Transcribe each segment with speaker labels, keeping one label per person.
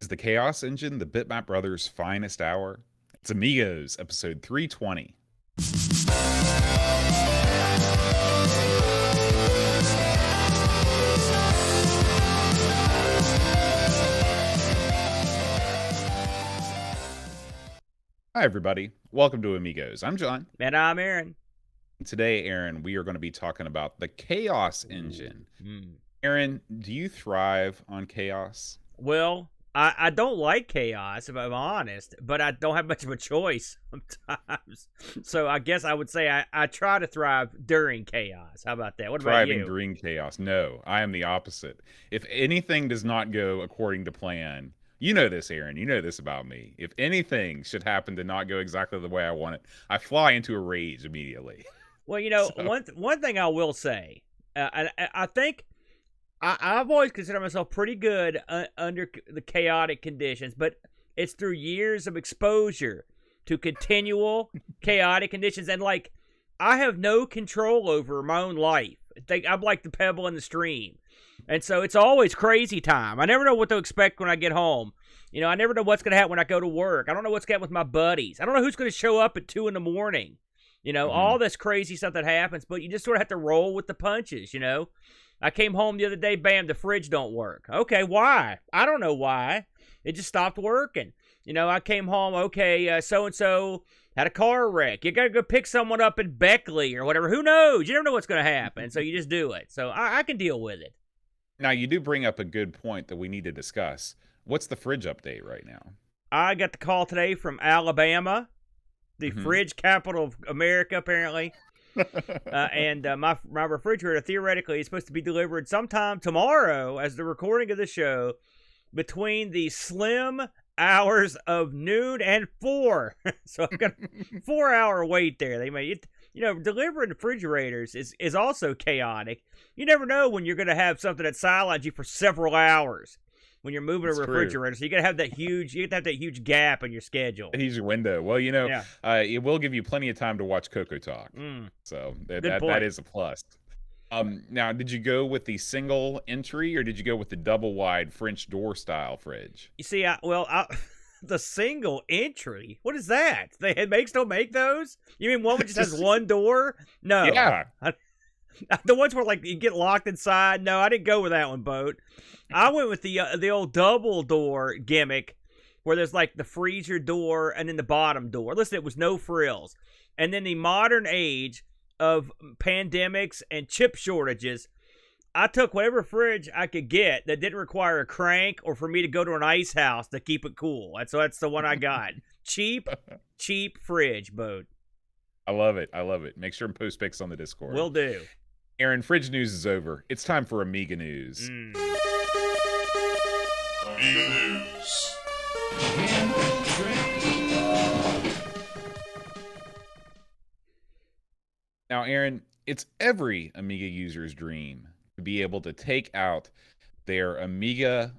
Speaker 1: Is the Chaos Engine the Bitmap Brothers' finest hour? It's Amigos, episode 320. Hi, everybody. Welcome to Amigos. I'm John.
Speaker 2: And I'm Aaron.
Speaker 1: Today, Aaron, we are going to be talking about the Chaos Engine. Aaron, do you thrive on chaos?
Speaker 2: Well, I don't like chaos, if I'm honest, but I don't have much of a choice sometimes. So I guess I would say I try to thrive during chaos. How about that? What about
Speaker 1: Thriving
Speaker 2: you?
Speaker 1: during chaos. No, I am the opposite. If anything does not go according to plan, you know this, Aaron. You know this about me. If anything should happen to not go exactly the way I want it, I fly into a rage immediately.
Speaker 2: Well, one thing I will say, I think I've always considered myself pretty good under the chaotic conditions, but it's through years of exposure to continual chaotic conditions, and like I have no control over my own life. I'm like the pebble in the stream. And so it's always crazy time. I never know what to expect when I get home. I never know what's going to happen when I go to work. I don't know what's going to happen with my buddies. I don't know who's going to show up at 2 a.m. All this crazy stuff that happens, but you just sort of have to roll with the punches, I came home the other day, bam, the fridge don't work. Okay, why? I don't know why. It just stopped working. I came home, okay, so-and-so had a car wreck. You got to go pick someone up in Beckley or whatever. Who knows? You never know what's going to happen, so you just do it. So I can deal with it.
Speaker 1: Now, you do bring up a good point that we need to discuss. What's the fridge update right now?
Speaker 2: I got the call today from Alabama, the fridge capital of America, apparently. And my refrigerator theoretically is supposed to be delivered sometime tomorrow, as the recording of the show, between the slim hours of noon and 4. So I've got a 4-hour wait there. They may, delivering refrigerators is also chaotic. You never know when you're going to have something that sidelines you for several hours when you're moving a refrigerator. True. So you got to have that huge gap in your schedule.
Speaker 1: A huge window. Well, it will give you plenty of time to watch Coco Talk. So that is a plus. Now, did you go with the single entry or did you go with the double wide French door style fridge?
Speaker 2: You see, the single entry. What is that? Don't make those? You mean one that just has one door? No.
Speaker 1: Yeah.
Speaker 2: The ones where like you get locked inside. No, I didn't go with that one, Boat. I went with the old double door gimmick, where there's like the freezer door and then the bottom door. Listen, it was no frills. And then the modern age of pandemics and chip shortages, I took whatever fridge I could get that didn't require a crank or for me to go to an ice house to keep it cool. So that's the one I got. cheap fridge, Boat.
Speaker 1: I love it. Make sure and post pics on the Discord.
Speaker 2: Will do.
Speaker 1: Aaron, fridge news is over. It's time for Amiga news.
Speaker 3: Amiga news.
Speaker 1: Now, Aaron, it's every Amiga user's dream to be able to take out their Amiga,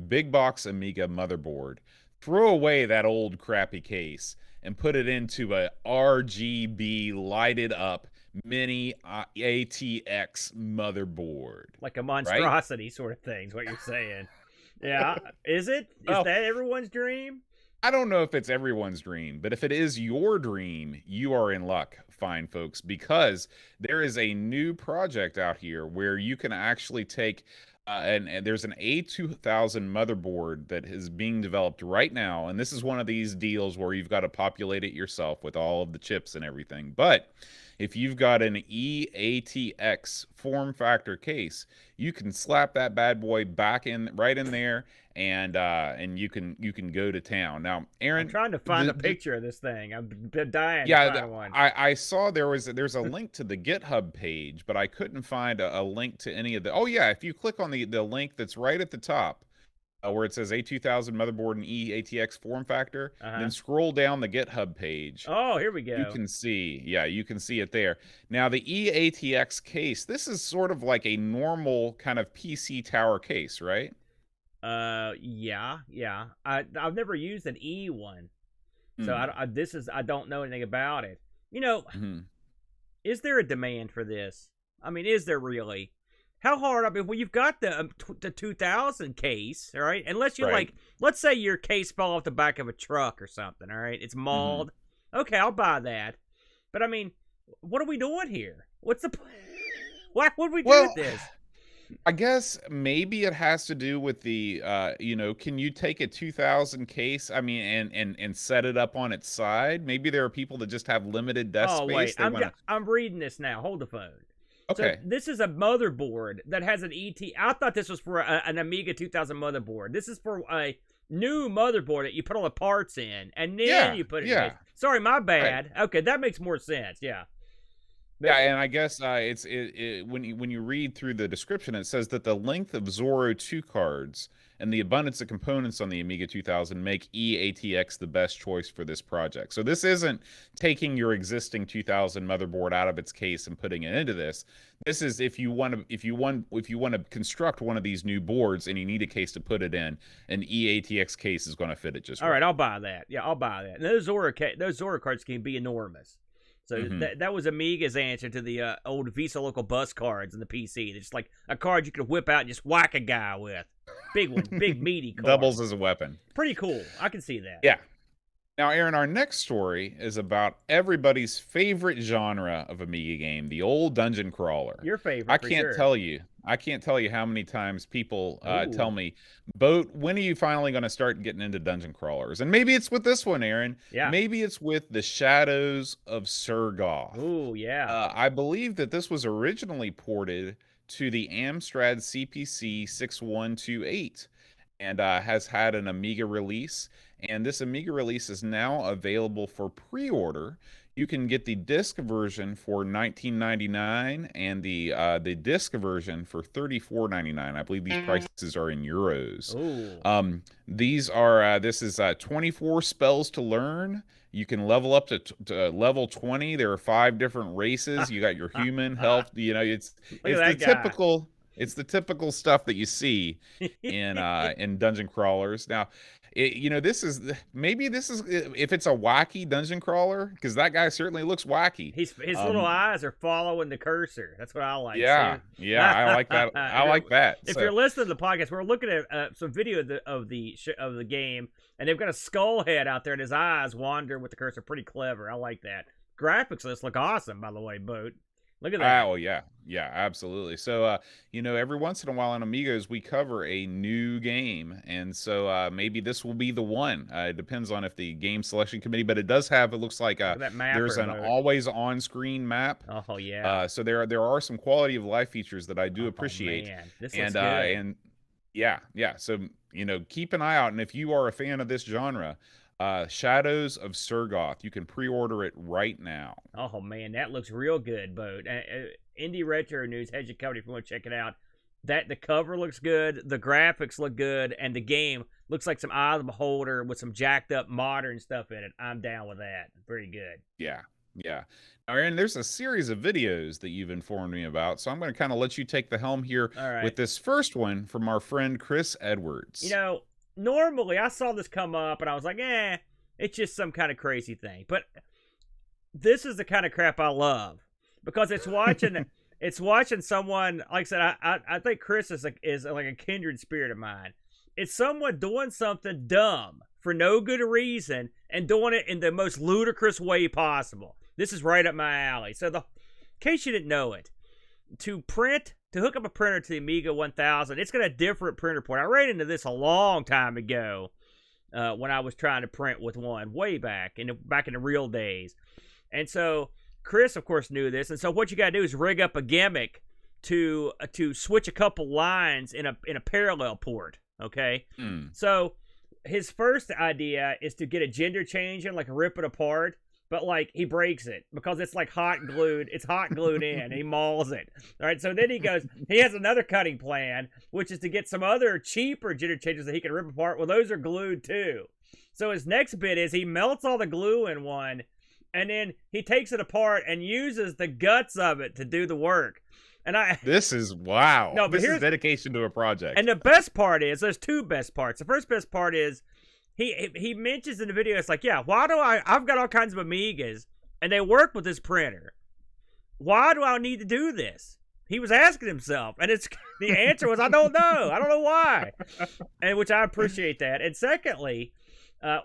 Speaker 1: big box Amiga motherboard, throw away that old crappy case, and put it into a RGB lighted up mini ATX motherboard.
Speaker 2: Like a monstrosity, right? Sort of thing is what you're saying. Yeah. Is it? Is that everyone's dream?
Speaker 1: I don't know if it's everyone's dream, but if it is your dream, you are in luck, fine folks, because there is a new project out here where you can actually take and there's an A2000 motherboard that is being developed right now, and this is one of these deals where you've got to populate it yourself with all of the chips and everything. But if you've got an eATX form factor case, you can slap that bad boy back in right in there, and you can go to town. Now, Aaron,
Speaker 2: I'm trying to find a picture of this thing. I've been dying.
Speaker 1: Yeah,
Speaker 2: to find one.
Speaker 1: I saw there's a link to the GitHub page, but I couldn't find a link to any of the. Oh yeah, if you click on the link that's right at the top, where it says A2000 motherboard and eATX form factor, then scroll down the GitHub page.
Speaker 2: Oh, here we go.
Speaker 1: You can see it there. Now the eATX case, this is sort of like a normal kind of PC tower case, right?
Speaker 2: Yeah. I've never used an E one, so I don't know anything about it. Is there a demand for this? I mean, is there really? how hard? I mean, well, you've got the 2000 case, all right? Unless you're
Speaker 1: Right.
Speaker 2: like, let's say your case fell off the back of a truck or something, all right? It's mauled. Okay, I'll buy that. But I mean, what are we doing here? What's the why would we do this?
Speaker 1: I guess maybe it has to do with the, can you take a 2000 case, I mean, and set it up on its side? Maybe there are people that just have limited desk
Speaker 2: Oh wait,
Speaker 1: space. They wanna...
Speaker 2: I'm reading this now. Hold the phone.
Speaker 1: Okay.
Speaker 2: So this is a motherboard that has an ET. I thought this was for an Amiga 2000 motherboard. This is for a new motherboard that you put all the parts in, and then you put it in. Sorry, my bad. Right. Okay, that makes more sense. Yeah.
Speaker 1: Yeah, and I guess when you read through the description, it says that the length of Zorro 2 cards and the abundance of components on the Amiga 2000 make EATX the best choice for this project. So this isn't taking your existing 2000 motherboard out of its case and putting it into this. This is if you want to construct one of these new boards and you need a case to put it in, an EATX case is going to fit it just right.
Speaker 2: All right, I'll buy that. Yeah, I'll buy that. And those Zorro cards can be enormous. So that was Amiga's answer to the old Visa Local Bus cards in the PC. They're just like a card you could whip out and just whack a guy with. Big one, big meaty card.
Speaker 1: Doubles as a weapon.
Speaker 2: Pretty cool. I can see that.
Speaker 1: Yeah. Now, Aaron, our next story is about everybody's favorite genre of Amiga game, the old dungeon crawler.
Speaker 2: Your favorite,
Speaker 1: I can't tell you how many times people tell me, Boat, when are you finally going to start getting into dungeon crawlers? And maybe it's with this one, Aaron.
Speaker 2: Yeah.
Speaker 1: Maybe it's with the Shadows of Surgoth.
Speaker 2: Ooh, yeah.
Speaker 1: I believe that this was originally ported to the Amstrad CPC 6128 and has had an Amiga release. And this Amiga release is now available for pre-order. You can get the disc version for $19.99 and the disc version for $34.99. I believe these prices are in euros.
Speaker 2: Ooh.
Speaker 1: This is 24 spells to learn. You can level up to level 20. There are 5 different races. You got your human, health. It's the typical. It's the typical stuff that you see in dungeon crawlers. Now, this is if it's a wacky dungeon crawler, because that guy certainly looks wacky.
Speaker 2: His little eyes are following the cursor. That's what I like.
Speaker 1: Yeah, I like that. I like that.
Speaker 2: If you're listening to the podcast, we're looking at some video of the game, and they've got a skull head out there, and his eyes wander with the cursor. Pretty clever. I like that. Graphics this look awesome, by the way, Boat. Look at that.
Speaker 1: Oh, yeah, absolutely. So, every once in a while on Amigos, we cover a new game. And so maybe this will be the one. It depends on if the game selection committee, but it does have, it looks like there's an always on-screen map.
Speaker 2: Oh, yeah.
Speaker 1: So there are some quality of life features that I do appreciate.
Speaker 2: Man. This looks good.
Speaker 1: And yeah. So, keep an eye out. And if you are a fan of this genre, Shadows of Surgoth. You can pre-order it right now.
Speaker 2: Oh, man, that looks real good, Boat. Indie Retro News has you covered if you want to check it out. The cover looks good, the graphics look good, and the game looks like some Eye of the Beholder with some jacked up modern stuff in it. I'm down with that. Very good.
Speaker 1: Yeah. Now, Aaron, there's a series of videos that you've informed me about, so I'm going to kind of let you take the helm here with this first one from our friend Chris Edwards.
Speaker 2: Normally, I saw this come up, and I was like, it's just some kind of crazy thing. But this is the kind of crap I love, because it's watching someone, like I said, I think Chris is like a kindred spirit of mine. It's someone doing something dumb for no good reason and doing it in the most ludicrous way possible. This is right up my alley. So, in case you didn't know it, to hook up a printer to the Amiga 1000, it's got a different printer port. I ran into this a long time ago when I was trying to print with one way back in the real days. And so Chris, of course, knew this. And so what you got to do is rig up a gimmick to switch a couple lines in a parallel port. Okay, so his first idea is to get a gender change and rip it apart. But he breaks it because it's hot glued. It's hot glued in. And he mauls it. All right. So then he has another cutting plan, which is to get some other cheaper gender changes that he can rip apart. Well, those are glued too. So his next bit is he melts all the glue in one, and then he takes it apart and uses the guts of it to do the work. And
Speaker 1: this is wow.
Speaker 2: No, but
Speaker 1: this is dedication to a project.
Speaker 2: And the best part is there's two best parts. The first best part is he mentions in the video, it's like, why do I've got all kinds of Amigas and they work with this printer. Why do I need to do this? He was asking himself, and the answer was, I don't know why, and which I appreciate that. And secondly,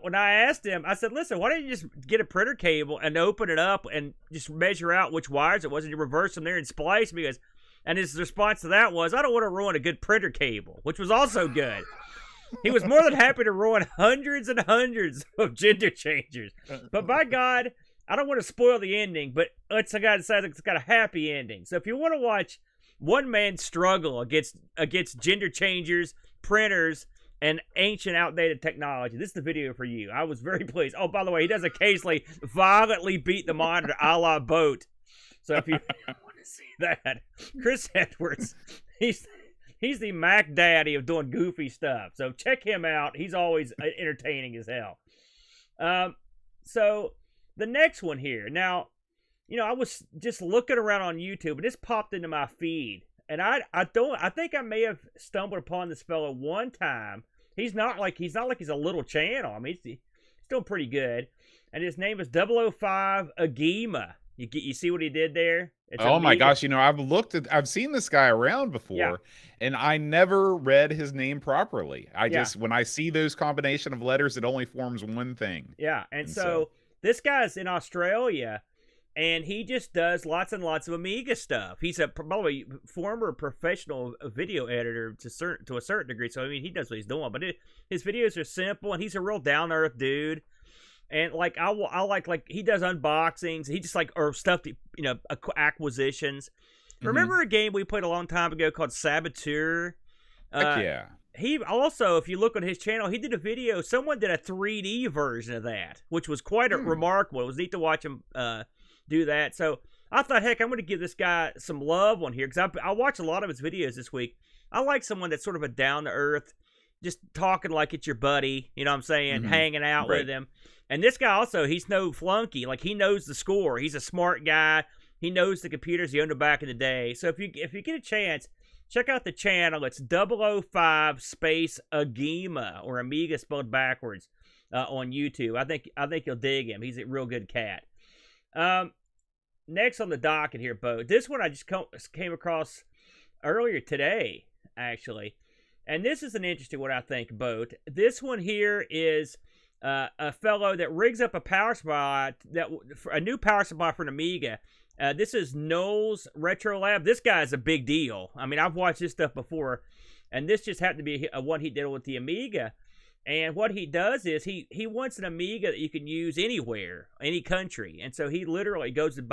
Speaker 2: when I asked him, I said, listen, why don't you just get a printer cable and open it up and just measure out which wires it was, and you reverse them there and splice? Because, and his response to that was, I don't want to ruin a good printer cable, which was also good. He was more than happy to ruin hundreds and hundreds of gender changers. But by God, I don't want to spoil the ending, but it's a guy that says it's got a happy ending. So if you want to watch one man struggle against gender changers, printers, and ancient outdated technology, this is the video for you. I was very pleased. Oh, by the way, he does occasionally violently beat the monitor a la Boat. So if you want to see that, Chris Edwards, he's the Mac Daddy of doing goofy stuff. So check him out. He's always entertaining as hell. So the next one here. Now, I was just looking around on YouTube, and this popped into my feed. And I think I may have stumbled upon this fellow one time. He's not like he's a little channel. I mean, he's doing pretty good. And his name is 005 Agima. You see what he did there?
Speaker 1: Oh my gosh, I've seen this guy around before, and I never read his name properly. When I see those combination of letters, it only forms one thing.
Speaker 2: Yeah, and so this guy's in Australia, and he just does lots and lots of Amiga stuff. He's by the way, former professional video editor to a certain degree, so I mean, he knows what he's doing. But his videos are simple, and he's a real down-to-earth dude. And like I like he does unboxings. He just or stuff, acquisitions. Mm-hmm. Remember a game we played a long time ago called Saboteur?
Speaker 1: Heck yeah.
Speaker 2: He also, if you look on his channel, he did a video. Someone did a 3D version of that, which was quite remarkable. It was neat to watch him do that. So I thought, heck, I'm going to give this guy some love on here because I watched a lot of his videos this week. I like someone that's sort of a down to earth, just talking like it's your buddy. You know what I'm saying? Mm-hmm. Hanging out with him. And this guy also, he's no flunky. Like, he knows the score. He's a smart guy. He knows the computers he owned back in the day. So if you get a chance, check out the channel. It's 005 space Agima, or Amiga spelled backwards, on YouTube. I think you'll dig him. He's a real good cat. Next on the docket here, Bo. This one I just came across earlier today, actually. And this is an interesting one, I think, Bo. This one here is a fellow that rigs up a power supply, a new power supply for an Amiga. This is Noel's Retro Lab. This guy is a big deal. I mean, I've watched this stuff before, and this just happened to be one he did with the Amiga. And what he does is he wants an Amiga that you can use anywhere, any country. And so he literally goes and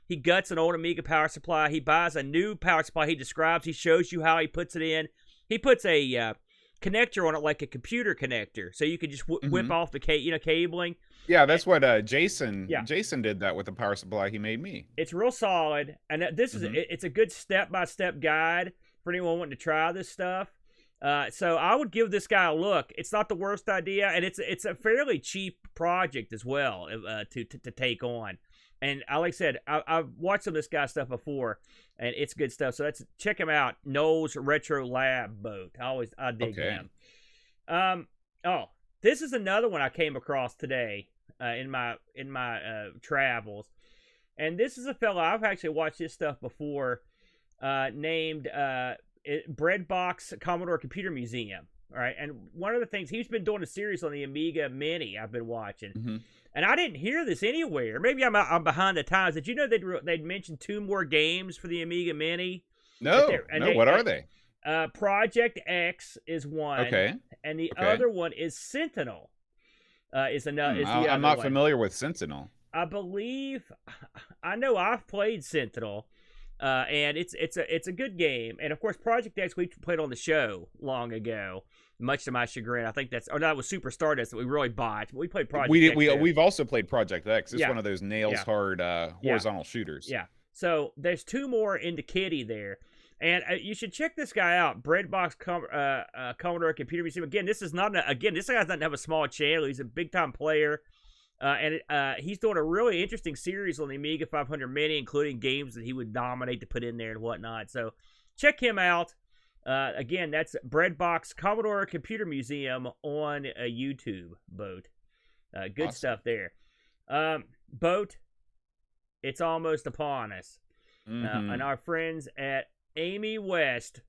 Speaker 2: he guts an old Amiga power supply. He buys a new power supply. He describes, he shows you how he puts it in. He puts a connector on it like a computer connector, so you can just whip off the cabling.
Speaker 1: Yeah, that's what Jason did that with the power supply he made me.
Speaker 2: It's real solid, and this is it's a good step-by-step guide for anyone wanting to try this stuff. So I would give this guy a look. It's not the worst idea, and it's a fairly cheap project as well to take on. And like I said, I've watched some of this guy's stuff before, and it's good stuff. So check him out, Noel's Retro Lab Boat. I dig him. This is another one I came across today in my travels, and this is a fellow I've actually watched his stuff before, named Breadbox Commodore Computer Museum. All right, and one of the things, he's been doing a series on the Amiga Mini I've been watching. And I didn't hear this anywhere. Maybe I'm behind the times. Did you know they'd mentioned 2 more games for the Amiga Mini?
Speaker 1: No. What are they?
Speaker 2: Project X is one.
Speaker 1: Okay.
Speaker 2: And the other one is Sentinel.
Speaker 1: I'm not familiar with Sentinel.
Speaker 2: I know I've played Sentinel, and it's a good game. And of course, Project X we played on the show long ago. Much to my chagrin, I think that was Super Stardust that we really bought. We played Project X.
Speaker 1: We've also played Project X. It's one of those hard horizontal shooters.
Speaker 2: Yeah. So there's 2 more in the kitty there, and you should check this guy out. Breadbox Commodore Computer Museum. Again, this guy doesn't have a small channel. He's a big time player, and he's doing a really interesting series on the Amiga 500 Mini, including games that he would nominate to put in there and whatnot. So check him out. Again, that's Breadbox Commodore Computer Museum on YouTube, Boat. Good
Speaker 1: awesome
Speaker 2: stuff there. Boat, it's almost upon us. And our friends at Amy West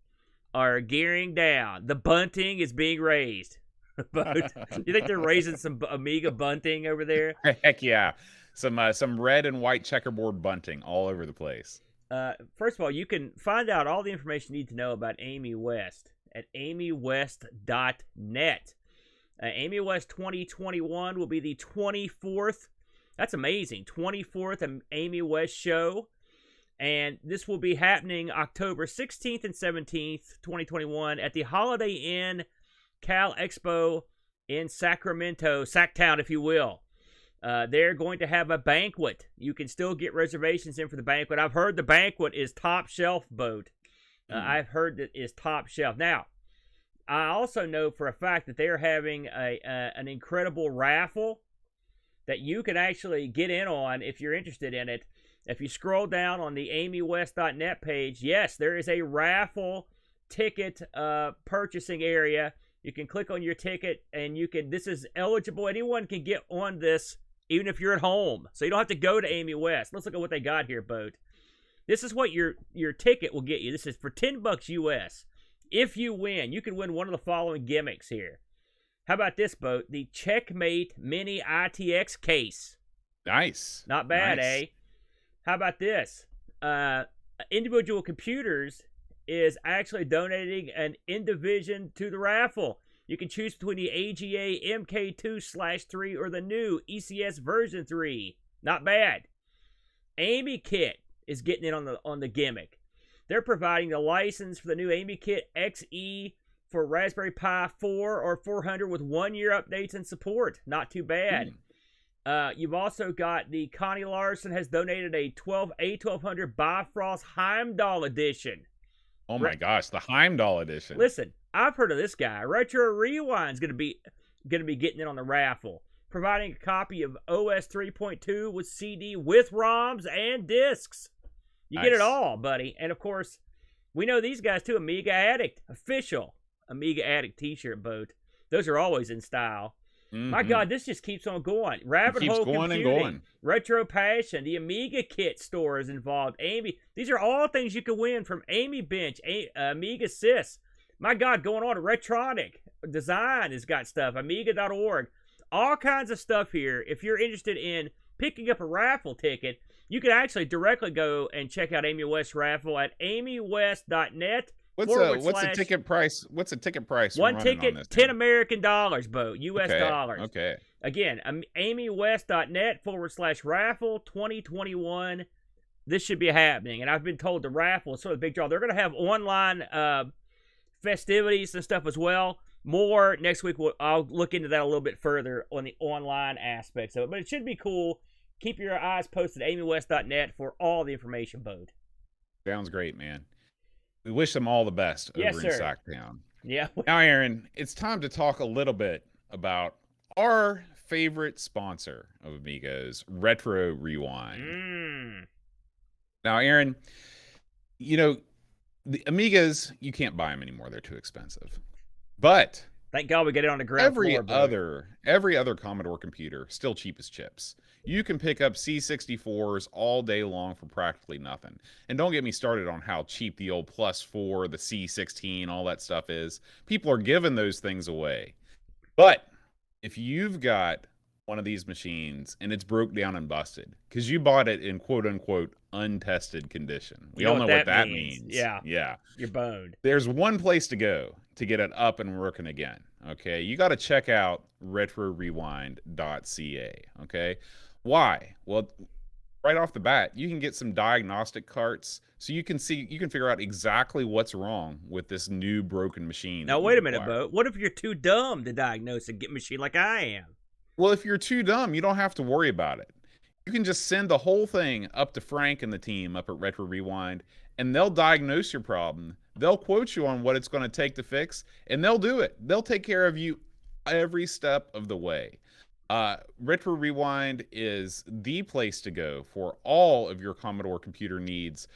Speaker 2: are gearing down. The bunting is being raised. But you think they're raising some Amiga bunting over there?
Speaker 1: Heck yeah. Some red and white checkerboard bunting all over the place.
Speaker 2: First of all, you can find out all the information you need to know about Amy West at amywest.net. Amy West 2021 will be the 24th. That's amazing. 24th Amy West show. And this will be happening October 16th and 17th, 2021 at the Holiday Inn Cal Expo in Sacramento, Sacktown, if you will. They're going to have a banquet. You can still get reservations in for the banquet. I've heard the banquet is top shelf, Boat. I've heard that is top shelf. Now, I also know for a fact that they're having an incredible raffle that you can actually get in on if you're interested in it. If you scroll down on the amywest.net page, yes, there is a raffle ticket purchasing area. You can click on your ticket, and this is eligible. Anyone can get on this, even if you're at home. So you don't have to go to Amy West. Let's look at what they got here, Boat. This is what your ticket will get you. This is for $10 US. If you win, you can win one of the following gimmicks here. How about this, Boat? The Checkmate Mini ITX case.
Speaker 1: Nice.
Speaker 2: Not bad, eh? How about this? Individual Computers is actually donating an Indivision to the raffle. You can choose between the AGA MK2/3 or the new ECS version 3. Not bad. Amy Kit is getting in on the gimmick. They're providing the license for the new Amy Kit XE for Raspberry Pi 4 or 400 with 1-year updates and support. Not too bad. You've also got the Connie Larson has donated a A1200 Bifrost Heimdall edition.
Speaker 1: Oh my gosh, the Heimdall edition.
Speaker 2: Listen, I've heard of this guy. Retro Rewind's gonna be getting in on the raffle, providing a copy of OS 3.2 with CD with ROMs and discs. You get it all, buddy. And of course, we know these guys too. Amiga Addict, official Amiga Addict T-shirt, Boat. Those are always in style. My God, this just keeps on going. Rabbit Hole Computing, Retro Passion, the Amiga Kit store is involved. Amy, these are all things you can win from Amy Bench, Amiga Sys. My God, going on. Retronic Design has got stuff. Amiga.org. All kinds of stuff here. If you're interested in picking up a raffle ticket, you can actually directly go and check out Amy West raffle at amywest.net.
Speaker 1: What's the ticket price? What's the ticket price?
Speaker 2: One ticket, $10 American, Bo, US dollars.
Speaker 1: Okay.
Speaker 2: Again, amywest.net/raffle 2021. This should be happening. And I've been told the raffle is sort of a big draw. They're going to have online festivities and stuff as well. More next week. I'll look into that a little bit further on the online aspects of it. But it should be cool. Keep your eyes posted at amywest.net for all the information, Bo.
Speaker 1: Sounds great, man. We wish them all the best over in Sacktown.
Speaker 2: Yeah.
Speaker 1: Now, Aaron, it's time to talk a little bit about our favorite sponsor of Amigos, Retro Rewind. Now, Aaron, you know, the Amigas, you can't buy them anymore. They're too expensive. But
Speaker 2: thank God we get it on the ground floor.
Speaker 1: Every other Commodore computer, still cheap as chips. You can pick up C64s all day long for practically nothing. And don't get me started on how cheap the old Plus4, the C16, all that stuff is. People are giving those things away. But if you've got one of these machines and it's broke down and busted, because you bought it in quote-unquote untested condition. We all know what that means.
Speaker 2: Yeah.
Speaker 1: Yeah.
Speaker 2: You're boned.
Speaker 1: There's one place to go to get it up and working again. Okay. You got to check out RetroRewind.ca. Okay. Why? Well, right off the bat, you can get some diagnostic carts so you can figure out exactly what's wrong with this new broken machine.
Speaker 2: Now, wait a minute, Bo. What if you're too dumb to diagnose a machine like I am?
Speaker 1: Well, if you're too dumb, you don't have to worry about it. You can just send the whole thing up to Frank and the team up at Retro Rewind, and they'll diagnose your problem. They'll quote you on what it's going to take to fix, and they'll do it. They'll take care of you every step of the way. Retro Rewind is the place to go for all of your Commodore computer needs.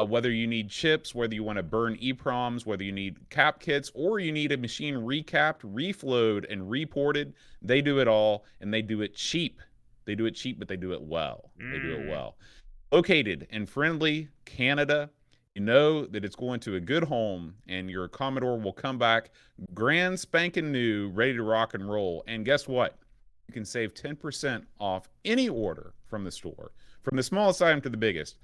Speaker 1: Whether you need chips, whether you want to burn EEPROMs, whether you need cap kits, or you need a machine recapped, reflowed, and reported, they do it all, and they do it cheap. They do it cheap, but they do it well. They do it well. located in friendly Canada, you know that it's going to a good home, and your Commodore will come back grand spanking new, ready to rock and roll. And guess what? You can save 10% off any order from the store, from the smallest item to the biggest,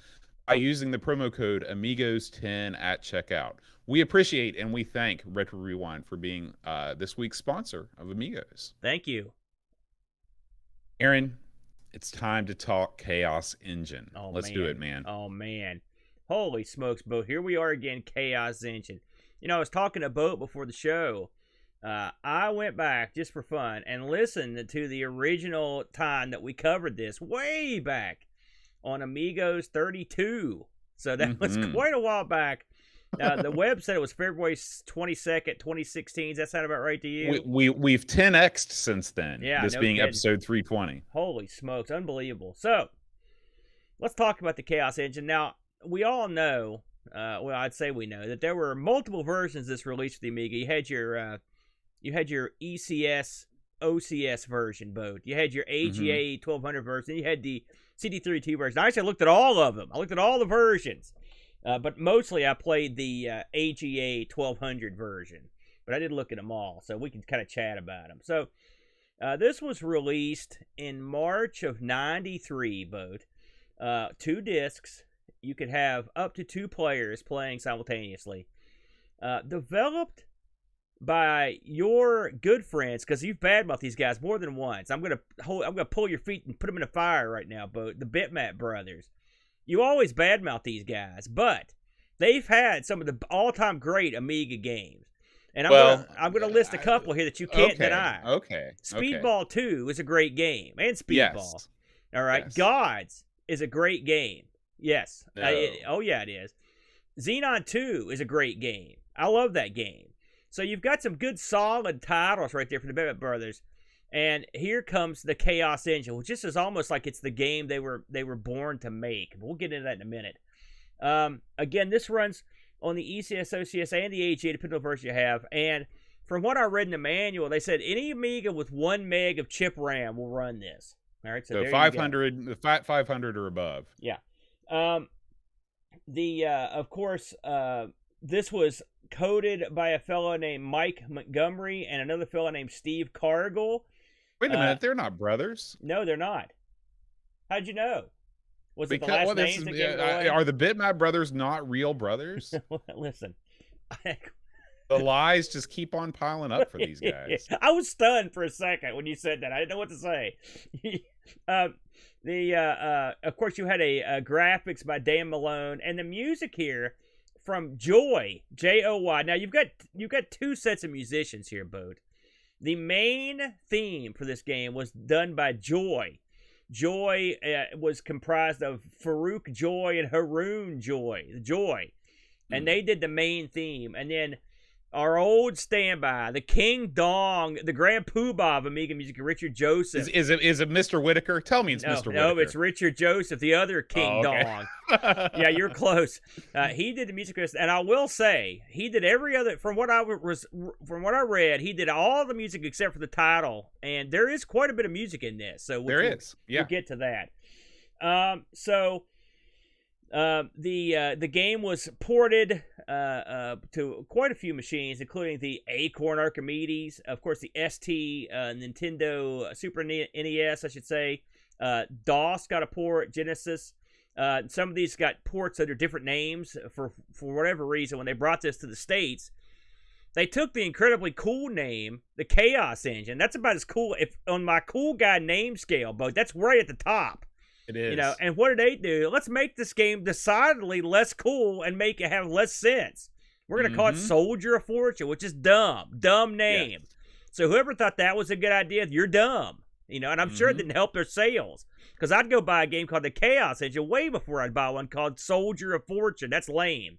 Speaker 1: by using the promo code Amigos10 at checkout. We appreciate and we thank Retro Rewind for being this week's sponsor of Amigos.
Speaker 2: Thank you.
Speaker 1: Aaron, it's time to talk Chaos Engine.
Speaker 2: Oh,
Speaker 1: Let's do it, man.
Speaker 2: Oh, man. Holy smokes, Bo. Here we are again, Chaos Engine. You know, I was talking to Bo before the show. I went back just for fun and listened to the original time that we covered this way back on Amigos 32. So that was quite a while back. The web said it was February 22nd, 2016. Does that sound about right to you?
Speaker 1: We've 10x'd since then.
Speaker 2: Yeah,
Speaker 1: this
Speaker 2: no
Speaker 1: being
Speaker 2: kidding.
Speaker 1: episode 320.
Speaker 2: Holy smokes, unbelievable. So, let's talk about the Chaos Engine. Now, we all know, well, I'd say we know, that there were multiple versions of this released for the Amiga. You had your ECS, OCS version, both. You had your AGA 1200 version. You had the CD32 version. I actually looked at all of them. I looked at all the versions. But mostly I played the AGA 1200 version. But I did look at them all, so we can kind of chat about them. So, this was released in March of 93, both. 2 discs. You could have up to 2 players playing simultaneously. Developed by your good friends, because you've badmouthed these guys more than once. I'm gonna pull your feet and put them in the fire right now, Bo. The Bitmap Brothers. You always badmouth these guys, but they've had some of the all-time great Amiga games. And I'm gonna list a couple here that you can't deny.
Speaker 1: Okay.
Speaker 2: Speedball 2 is a great game, and Speedball.
Speaker 1: Yes.
Speaker 2: All right.
Speaker 1: Yes.
Speaker 2: Gods is a great game. Yes.
Speaker 1: No.
Speaker 2: Yeah, it is. Xenon 2 is a great game. I love that game. So you've got some good, solid titles right there for the Bitmap Brothers. And here comes the Chaos Engine, which just is almost like it's the game they were born to make. We'll get into that in a minute. Again, this runs on the ECS, OCS, and the AGA, depending on the version you have. And from what I read in the manual, they said any Amiga with 1 meg of chip RAM will run this. All right, so
Speaker 1: 500, 500 or above.
Speaker 2: Yeah. Of course, this was coded by a fellow named Mike Montgomery and another fellow named Steve Cargill.
Speaker 1: Wait a minute, they're not brothers.
Speaker 2: No, they're not. How'd you know? Was it the
Speaker 1: Because,
Speaker 2: last names that gave it away?
Speaker 1: are the Bitmap Brothers not real brothers?
Speaker 2: Listen.
Speaker 1: The lies just keep on piling up for these guys.
Speaker 2: I was stunned for a second when you said that. I didn't know what to say. Of course, you had a graphics by Dan Malone, and the music here from Joy, Joy. Now you've got 2 sets of musicians here, Bode. The main theme for this game was done by Joy. Joy was comprised of Farouk Joy and Haroon Joy, and they did the main theme. And then our old standby, the King Dong, the Grand Poobah of Amiga music, Richard Joseph.
Speaker 1: Is it Mr. Whitaker? Tell me it's Mr. Whitaker.
Speaker 2: No, it's Richard Joseph, the other King Dong. Yeah, you're close. He did the music, and I will say he did every other. From what I read, he did all the music except for the title, and there is quite a bit of music in this. So we'll get to that. The game was ported to quite a few machines, including the Acorn Archimedes, of course, the ST Nintendo Super NES, I should say. DOS got a port, Genesis. Some of these got ports under different names for whatever reason. When they brought this to the States, they took the incredibly cool name, the Chaos Engine. That's about as cool on my cool guy name scale, but that's right at the top.
Speaker 1: It is.
Speaker 2: You know, and what did they do? Let's make this game decidedly less cool and make it have less sense. We're going to call it Soldier of Fortune, which is dumb. Dumb name. Yes. So whoever thought that was a good idea, you're dumb. You know, and I'm sure it didn't help their sales. Because I'd go buy a game called the Chaos Engine way before I'd buy one called Soldier of Fortune. That's lame.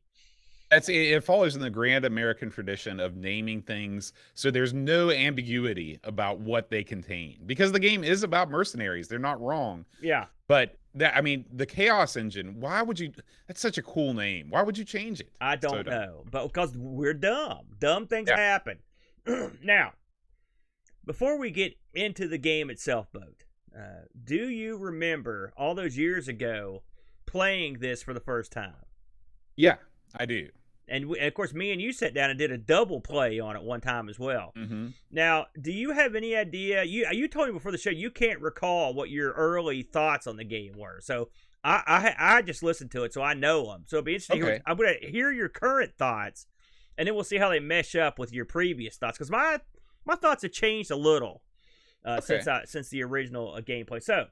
Speaker 1: It follows in the grand American tradition of naming things so there's no ambiguity about what they contain. Because the game is about mercenaries. They're not wrong.
Speaker 2: Yeah.
Speaker 1: But the Chaos Engine, why would you? That's such a cool name. Why would you change it?
Speaker 2: I don't know. But because we're dumb. Dumb things happen. Now, before we get into the game itself, Boat, do you remember all those years ago playing this for the first time.
Speaker 1: Yeah, I do.
Speaker 2: And of course, me and you sat down and did a double play on it one time as well.
Speaker 1: Mm-hmm.
Speaker 2: Now, do you have any idea? You told me before the show you can't recall what your early thoughts on the game were. So I just listened to it, so I know them. So it'll be interesting.
Speaker 1: Okay.
Speaker 2: I'm going to hear your current thoughts, and then we'll see how they mesh up with your previous thoughts. Because my thoughts have changed a little since the original gameplay. So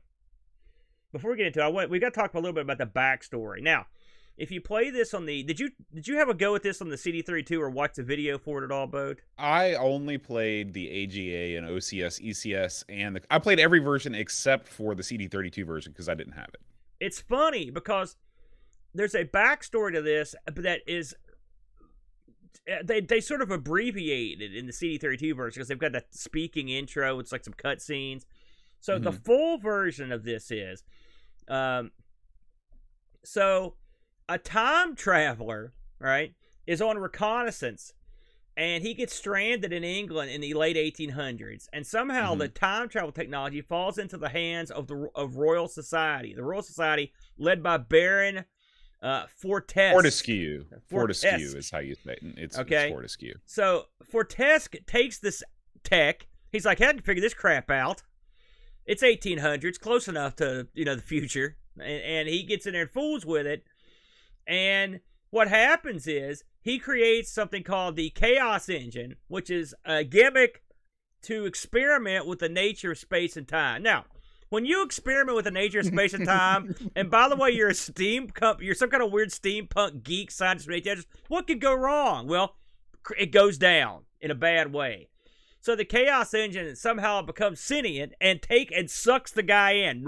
Speaker 2: before we get into it, we got to talk a little bit about the backstory. Now, if you play this on the, did you have a go at this on the CD32 or watch the video for it at all, Boat?
Speaker 1: I only played the AGA and OCS, ECS, and I played every version except for the CD32 version because I didn't have it.
Speaker 2: It's funny because there's a backstory to this that is, they sort of abbreviated in the CD32 version because they've got that speaking intro. It's like some cutscenes. So the full version of this is, so a time traveler, right, is on reconnaissance, and he gets stranded in England in the late 1800s, and somehow the time travel technology falls into the hands of Royal Society. The Royal Society, led by Baron
Speaker 1: Fortescue. Fortescue is how you say it. It's Fortescue.
Speaker 2: So Fortesque takes this tech. He's like, I had to figure this crap out. It's 1800s, close enough to the future, and he gets in there and fools with it. And what happens is he creates something called the Chaos Engine, which is a gimmick to experiment with the nature of space and time. Now, when you experiment with the nature of space and time, and by the way, you're you're some kind of weird steampunk geek scientist, what could go wrong? Well, it goes down in a bad way. So the Chaos Engine somehow becomes sentient and sucks the guy in.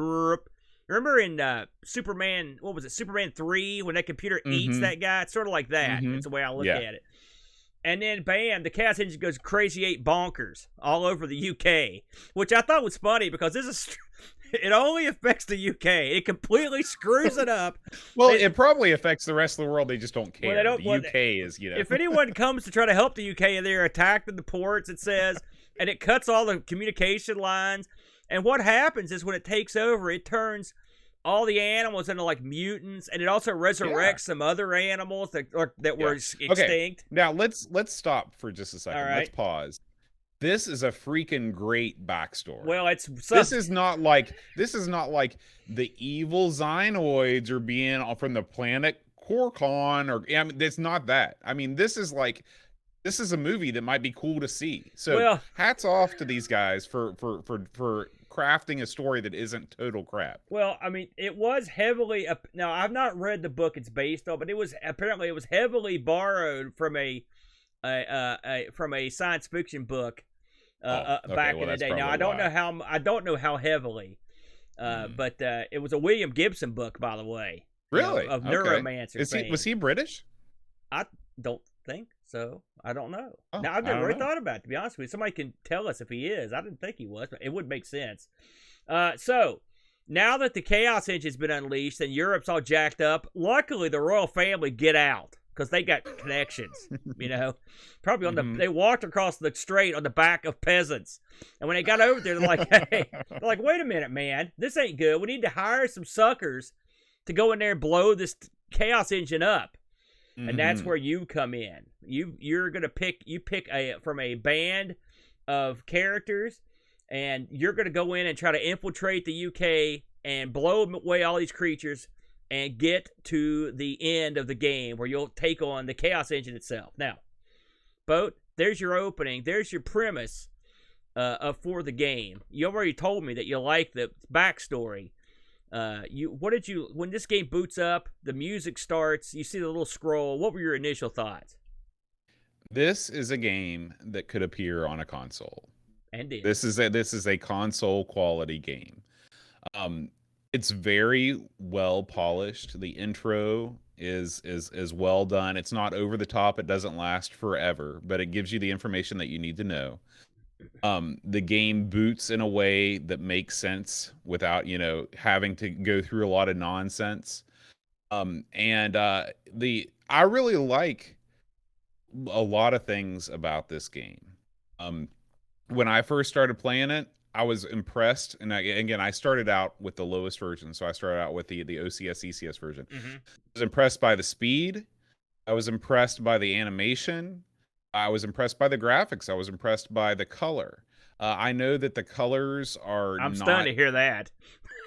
Speaker 2: Remember in Superman, what was it, Superman 3, when that computer eats that guy? It's sort of like that. That's the way I look at it. And then, bam, the Chaos Engine goes crazy 8 bonkers all over the UK, which I thought was funny because it only affects the UK. It completely screws it up.
Speaker 1: Well, it probably affects the rest of the world. They just don't care.
Speaker 2: Well,
Speaker 1: the UK is,
Speaker 2: If anyone comes to try to help the UK, they're attacked in the ports, it says, and it cuts all the communication lines. And what happens is when it takes over, it turns all the animals into like mutants, and it also resurrects some other animals that were extinct.
Speaker 1: Okay. Now let's stop for just a second.
Speaker 2: All right.
Speaker 1: Let's pause. This is a freaking great backstory.
Speaker 2: Well,
Speaker 1: this is not like the evil Xenoids are being from the planet Korkon, it's not that. I mean, this is a movie that might be cool to see. So hats off to these guys for crafting a story that isn't total crap.
Speaker 2: Well, I mean, it was heavily. Now, I've not read the book it's based on, but it was heavily borrowed from a science fiction book back in the day. Now, I don't know how heavily, but it was a William Gibson book, by the way.
Speaker 1: Really?
Speaker 2: Of Neuromancer fame.
Speaker 1: Was he British?
Speaker 2: I don't think so. I don't know.
Speaker 1: Oh,
Speaker 2: now, I've never really thought about it, to be honest with you. Somebody can tell us if he is. I didn't think he was, but it would make sense. So, now that the Chaos Engine's been unleashed and Europe's all jacked up, luckily the royal family get out because they got connections, Probably on they walked across the strait on the back of peasants. And when they got over there, they're like, hey, wait a minute, man. This ain't good. We need to hire some suckers to go in there and blow this Chaos Engine up. And that's where you come in. You're gonna pick from a band of characters, and you're gonna go in and try to infiltrate the UK and blow away all these creatures and get to the end of the game where you'll take on the Chaos Engine itself. Now, Boat, there's your opening. There's your premise for the game. You already told me that you like the backstory. When this game boots up, the music starts, you see the little scroll, what were your initial thoughts?
Speaker 1: This is a game that could appear on a console.
Speaker 2: And did.
Speaker 1: This is a console quality game. It's very well polished. The intro is well done. It's not over the top. It doesn't last forever, but it gives you the information that you need to know. The game boots in a way that makes sense without, having to go through a lot of nonsense. I really like a lot of things about this game. When I first started playing it, I was impressed, and again, I started out with the lowest version, so I started out with the OCS ECS version.
Speaker 2: Mm-hmm.
Speaker 1: I was impressed by the speed. I was impressed by the animation. I was impressed by the graphics. I was impressed by the color. I know that the colors are
Speaker 2: I'm
Speaker 1: not.
Speaker 2: stunned to hear that.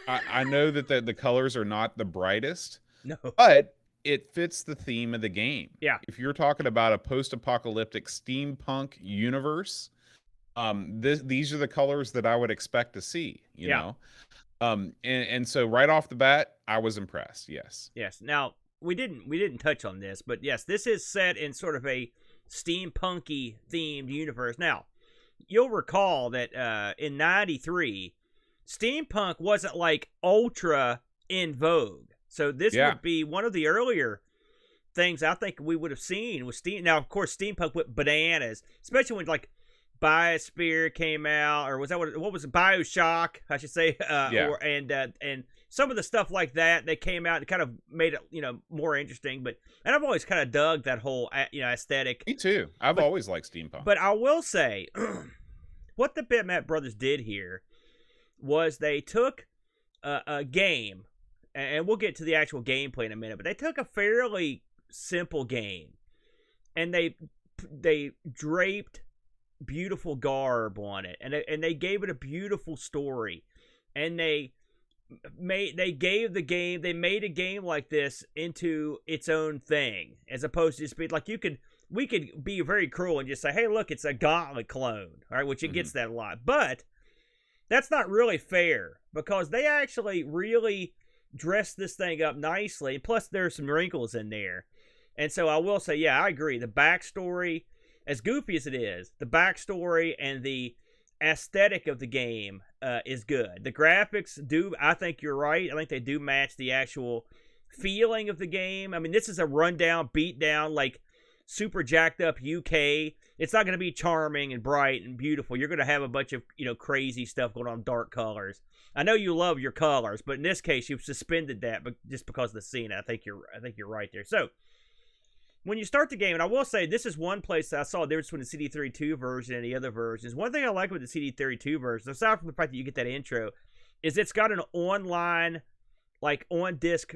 Speaker 1: I know that the colors are not the brightest,
Speaker 2: No.
Speaker 1: but it fits the theme of the game.
Speaker 2: Yeah.
Speaker 1: If you're talking about a post-apocalyptic steampunk universe, these are the colors that I would expect to see. You know, and so right off the bat, I was impressed. Yes.
Speaker 2: Yes. Now we didn't touch on this, but yes, this is set in sort of a steampunky themed universe. Now, you'll recall that in '93, steampunk wasn't like ultra in vogue. So this would be one of the earlier things I think we would have seen with steam. Now, of course, steampunk went bananas, especially when like Biosphere came out, or was that what was it? BioShock, I should say. And some of the stuff like that came out and kind of made it more interesting. And I've always kind of dug that whole aesthetic.
Speaker 1: Me too. I've always liked steampunk.
Speaker 2: But I will say, what the Bitmap Brothers did here was they took a game, and we'll get to the actual gameplay in a minute, but they took a fairly simple game, and they draped beautiful garb on it, and they gave it a beautiful story, and they made a game like this into its own thing, as opposed to just be like we could be very cruel and just say, hey, look, it's a Gauntlet clone, all right, which it gets that a lot, but that's not really fair, because they actually really dressed this thing up nicely. Plus, there's some wrinkles in there. And so I will say, yeah, I agree. The backstory, as goofy as it is, the backstory and the aesthetic of the game is good. The graphics I think you're right. I think they do match the actual feeling of the game. I mean, this is a rundown, beat down, like super jacked up UK. It's not going to be charming and bright and beautiful. You're going to have a bunch of crazy stuff going on, dark colors. I know you love your colors, but in this case, you've suspended that, but just because of the scene. I think you're right there. So when you start the game, and I will say this is one place that I saw a difference between the CD32 version and the other versions. One thing I like with the CD32 version, aside from the fact that you get that intro, is it's got an online, like on disc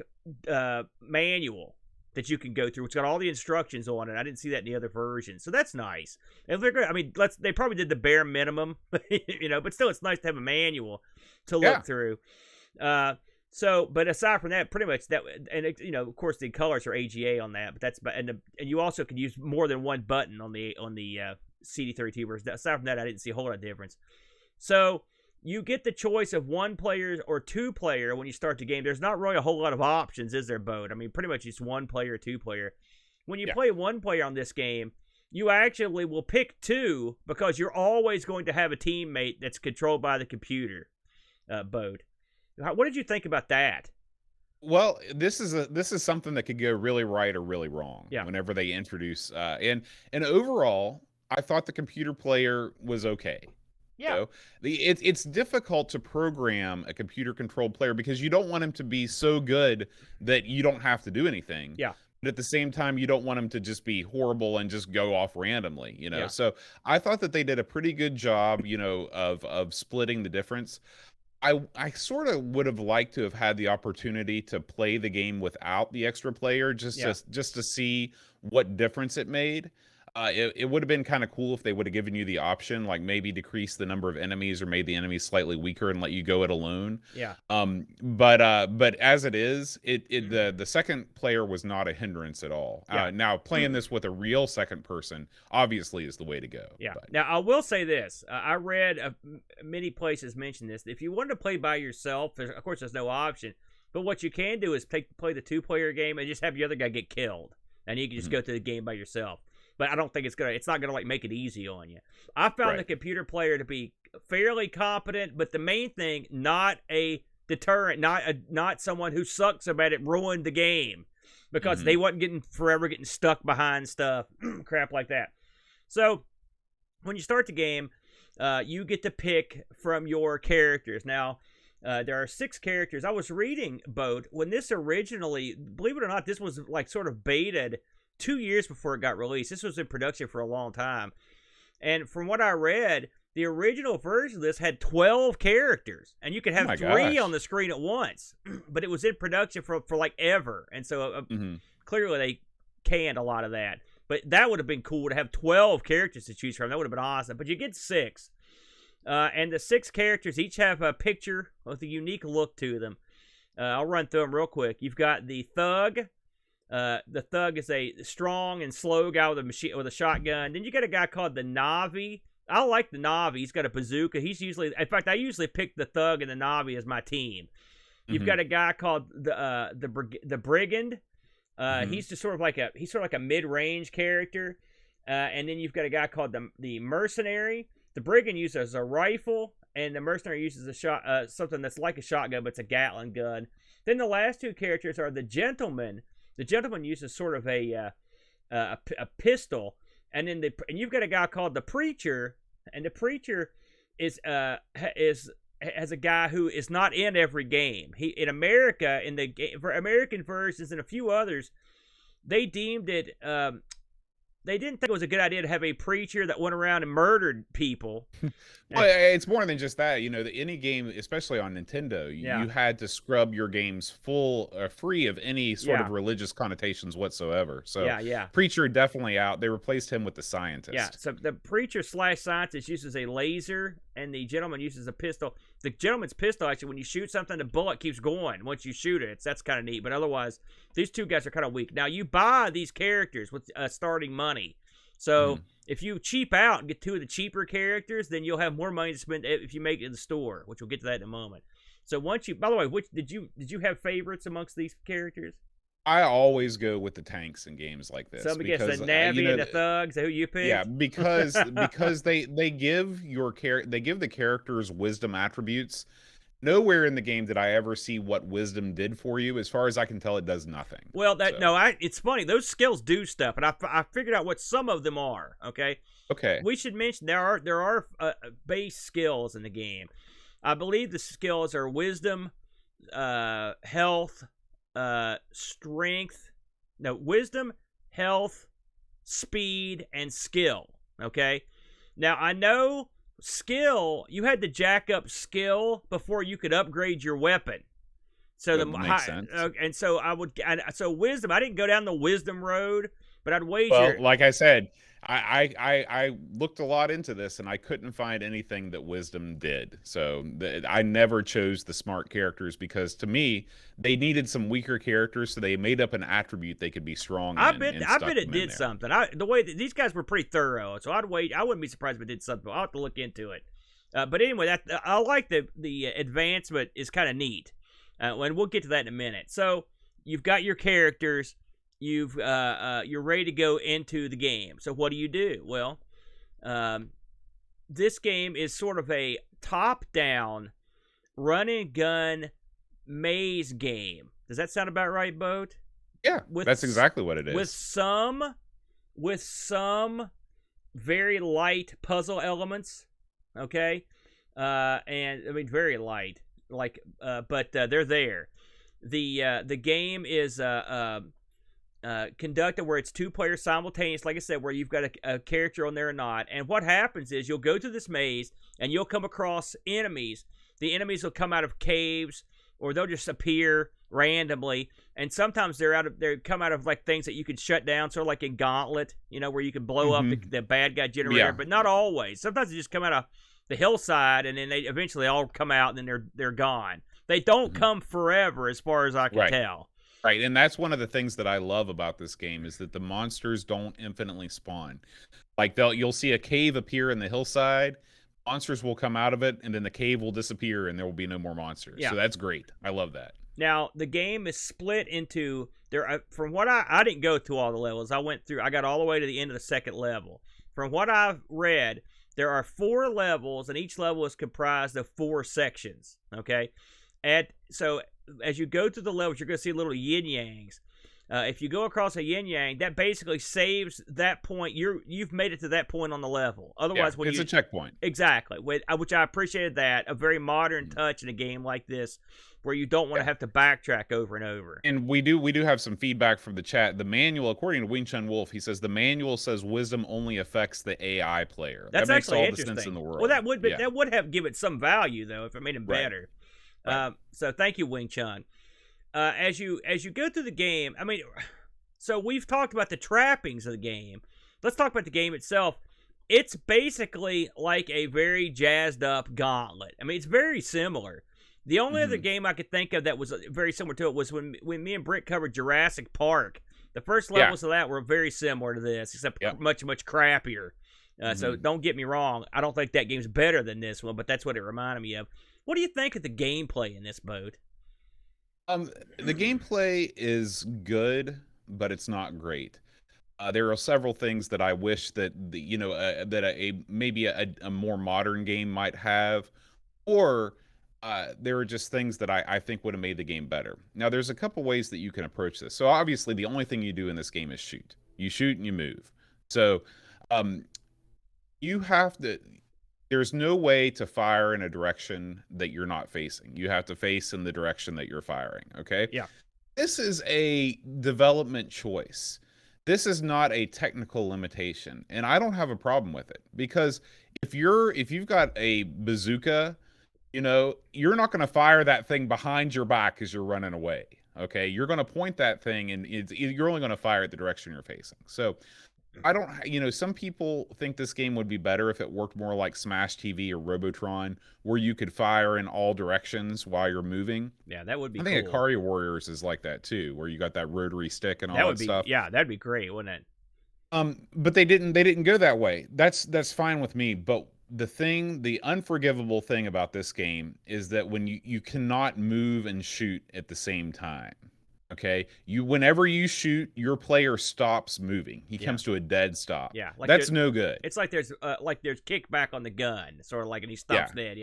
Speaker 2: manual that you can go through. It's got all the instructions on it. I didn't see that in the other versions, so that's nice. And they're great. I mean, they probably did the bare minimum, but still, it's nice to have a manual to look through. But aside from that, pretty much that, and of course the colors are AGA on that. But and you also can use more than one button on the CD32 version. Aside from that, I didn't see a whole lot of difference. So you get the choice of one player or two player when you start the game. There's not really a whole lot of options, is there, Bode? I mean, pretty much it's one player, two player. When you play one player on this game, you actually will pick two, because you're always going to have a teammate that's controlled by the computer, Bode. What did you think about that?
Speaker 1: Well, this is something that could go really right or really wrong. Whenever they introduce and overall, I thought the computer player was okay.
Speaker 2: Yeah.
Speaker 1: It's difficult to program a computer controlled player, because you don't want him to be so good that you don't have to do anything.
Speaker 2: Yeah.
Speaker 1: But at the same time, you don't want him to just be horrible and just go off randomly,
Speaker 2: Yeah.
Speaker 1: So I thought that they did a pretty good job, of splitting the difference. I sort of would have liked to have had the opportunity to play the game without the extra player, just to see what difference it made. It would have been kind of cool if they would have given you the option, like maybe decrease the number of enemies or made the enemies slightly weaker and let you go it alone.
Speaker 2: Yeah.
Speaker 1: But as it is, the second player was not a hindrance at all. Now playing this with a real second person obviously is the way to go.
Speaker 2: Yeah.
Speaker 1: But.
Speaker 2: Now I will say this: I read many places mention this. If you wanted to play by yourself, of course there's no option. But what you can do is play the two-player game and just have the other guy get killed, and you can just go through the game by yourself. But I don't think it's not gonna like make it easy on you. I found the computer player to be fairly competent, but the main thing, not a deterrent, not someone who sucks about it, ruined the game, because they wasn't forever getting stuck behind stuff, crap like that. So when you start the game, you get to pick from your characters. Now, there are 6 characters. I was reading, Bode, when this originally, believe it or not, this was like sort of betaed 2 years before it got released. This was in production for a long time. And from what I read, the original version of this had 12 characters, and you could have 3 on the screen at once. But it was in production for like ever, and so clearly they canned a lot of that. But that would have been cool to have 12 characters to choose from. That would have been awesome. But you get 6. And the 6 characters each have a picture with a unique look to them. I'll run through them real quick. You've got the Thug. The Thug is a strong and slow guy with a shotgun. Then you got a guy called the Navi. I like the Navi. He's got a bazooka. In fact, I usually pick the Thug and the Navi as my team. You've got a guy called the Brigand. He's just sort of like a mid-range character. And then you've got a guy called the Mercenary. The Brigand uses a rifle, and the Mercenary uses something that's like a shotgun, but it's a Gatling gun. Then the last 2 characters are the Gentleman. The Gentleman uses sort of a pistol, and then you've got a guy called the Preacher, and the Preacher has a guy who is not in every game. In America, for American versions and a few others, they deemed it. They didn't think it was a good idea to have a preacher that went around and murdered people.
Speaker 1: Well, it's more than just that. Any game, especially on Nintendo, you had to scrub your games free of any sort of religious connotations whatsoever. So Preacher definitely out. They replaced him with the Scientist.
Speaker 2: Yeah, so the Preacher / Scientist uses a laser, and the Gentleman uses a pistol. The Gentleman's pistol, actually, when you shoot something, the bullet keeps going once you shoot it. That's kind of neat. But otherwise, these 2 guys are kind of weak. Now, you buy these characters with starting money. So if you cheap out and get 2 of the cheaper characters, then you'll have more money to spend if you make it in the store, which we'll get to that in a moment. So by the way, did you have favorites amongst these characters?
Speaker 1: I always go with the tanks in games like this.
Speaker 2: So because the Navi and the Thugs, who you pick?
Speaker 1: Yeah, because they give the characters wisdom attributes. Nowhere in the game did I ever see what wisdom did for you. As far as I can tell, it does nothing.
Speaker 2: Well, it's funny. Those skills do stuff, and I figured out what some of them are. Okay. We should mention there are base skills in the game. I believe the skills are wisdom, health, strength. No, wisdom, health, speed, and skill. Okay. Now I know. Skill, you had to jack up skill before you could upgrade your weapon. So
Speaker 1: that makes sense.
Speaker 2: And so so wisdom. I didn't go down the wisdom road, but I'd wager. Well,
Speaker 1: like I said, I looked a lot into this, and I couldn't find anything that wisdom did. So I never chose the smart characters because, to me, they needed some weaker characters, so they made up an attribute they could be strong in. I bet
Speaker 2: it did something. The way that these guys were pretty thorough, so I wouldn't be surprised if it did something. I'll have to look into it. But anyway, I like the advancement is kind of neat. And we'll get to that in a minute. So you've got your characters. You're ready to go into the game. So what do? Well, this game is sort of a top-down run and gun maze game. Does that sound about right, Boat?
Speaker 1: Yeah, that's exactly what it is.
Speaker 2: With some very light puzzle elements. Okay, and I mean very light, but they're there. The game is conducted where it's 2 players simultaneous, like I said, where you've got a character on there or not. And what happens is you'll go through this maze and you'll come across enemies. The enemies will come out of caves, or they'll just appear randomly. And sometimes they come out of like things that you can shut down, sort of like in Gauntlet, where you can blow up the bad guy generator, but not always. Sometimes they just come out of the hillside, and then they eventually all come out, and then they're gone. They don't come forever, as far as I can tell.
Speaker 1: Right, and that's one of the things that I love about this game is that the monsters don't infinitely spawn. Like you'll see a cave appear in the hillside, monsters will come out of it, and then the cave will disappear, and there will be no more monsters. Yeah. So that's great. I love that.
Speaker 2: Now the game is split into from what I didn't go through all the levels. I got all the way to the end of the 2nd level. From what I've read, there are 4 levels, and each level is comprised of 4 sections. Okay, so as you go through the levels, you're going to see little yin-yangs. If you go across a yin yang, that basically saves that point. You've made it to that point on the level. Otherwise, when
Speaker 1: it's a checkpoint.
Speaker 2: Exactly, which I appreciated that, a very modern touch in a game like this, where you don't want to have to backtrack over and over.
Speaker 1: And we do have some feedback from the chat. The manual, according to Wing Chun Wolf, he says the manual says wisdom only affects the AI player.
Speaker 2: That's
Speaker 1: that makes
Speaker 2: actually
Speaker 1: all
Speaker 2: interesting.
Speaker 1: the sense in the world.
Speaker 2: Well, that would have given some value though if it made him better.
Speaker 1: Right.
Speaker 2: So thank you, Wing Chun. As you go through the game, I mean, so we've talked about the trappings of the game. Let's talk about the game itself. It's basically like a very jazzed up Gauntlet. I mean, it's very similar. The only other game I could think of that was very similar to it was when me and Britt covered Jurassic Park. The first levels of that were very similar to this, except much, much crappier. So don't get me wrong. I don't think that game's better than this one, but that's what it reminded me of. What do you think of the gameplay in this boat?
Speaker 1: The gameplay is good, but it's not great. There are several things that I wish that maybe a more modern game might have, or there are just things that I think would have made the game better. Now, there's a couple ways that you can approach this. So obviously, the only thing you do in this game is shoot. You shoot and you move. So you have to. There's no way to fire in a direction that you're not facing. You have to face in the direction that you're firing, okay?
Speaker 2: Yeah.
Speaker 1: This is a development choice. This is not a technical limitation, and I don't have a problem with it, because if you've got a bazooka, you're not going to fire that thing behind your back as you're running away, okay? You're going to point that thing, and you're only going to fire at the direction you're facing. So I don't, some people think this game would be better if it worked more like Smash TV or Robotron, where you could fire in all directions while you're moving.
Speaker 2: Yeah, that would be
Speaker 1: I think Akari Warriors is like that too, where you got that rotary stick and all that stuff.
Speaker 2: Yeah, that'd be great, wouldn't it?
Speaker 1: But they didn't go that way. That's fine with me. But the unforgivable thing about this game is that when you cannot move and shoot at the same time. Okay, whenever you shoot, your player stops moving. He comes to a dead stop.
Speaker 2: Yeah,
Speaker 1: that's no good.
Speaker 2: It's like there's kickback on the gun, sort of like, and he stops dead.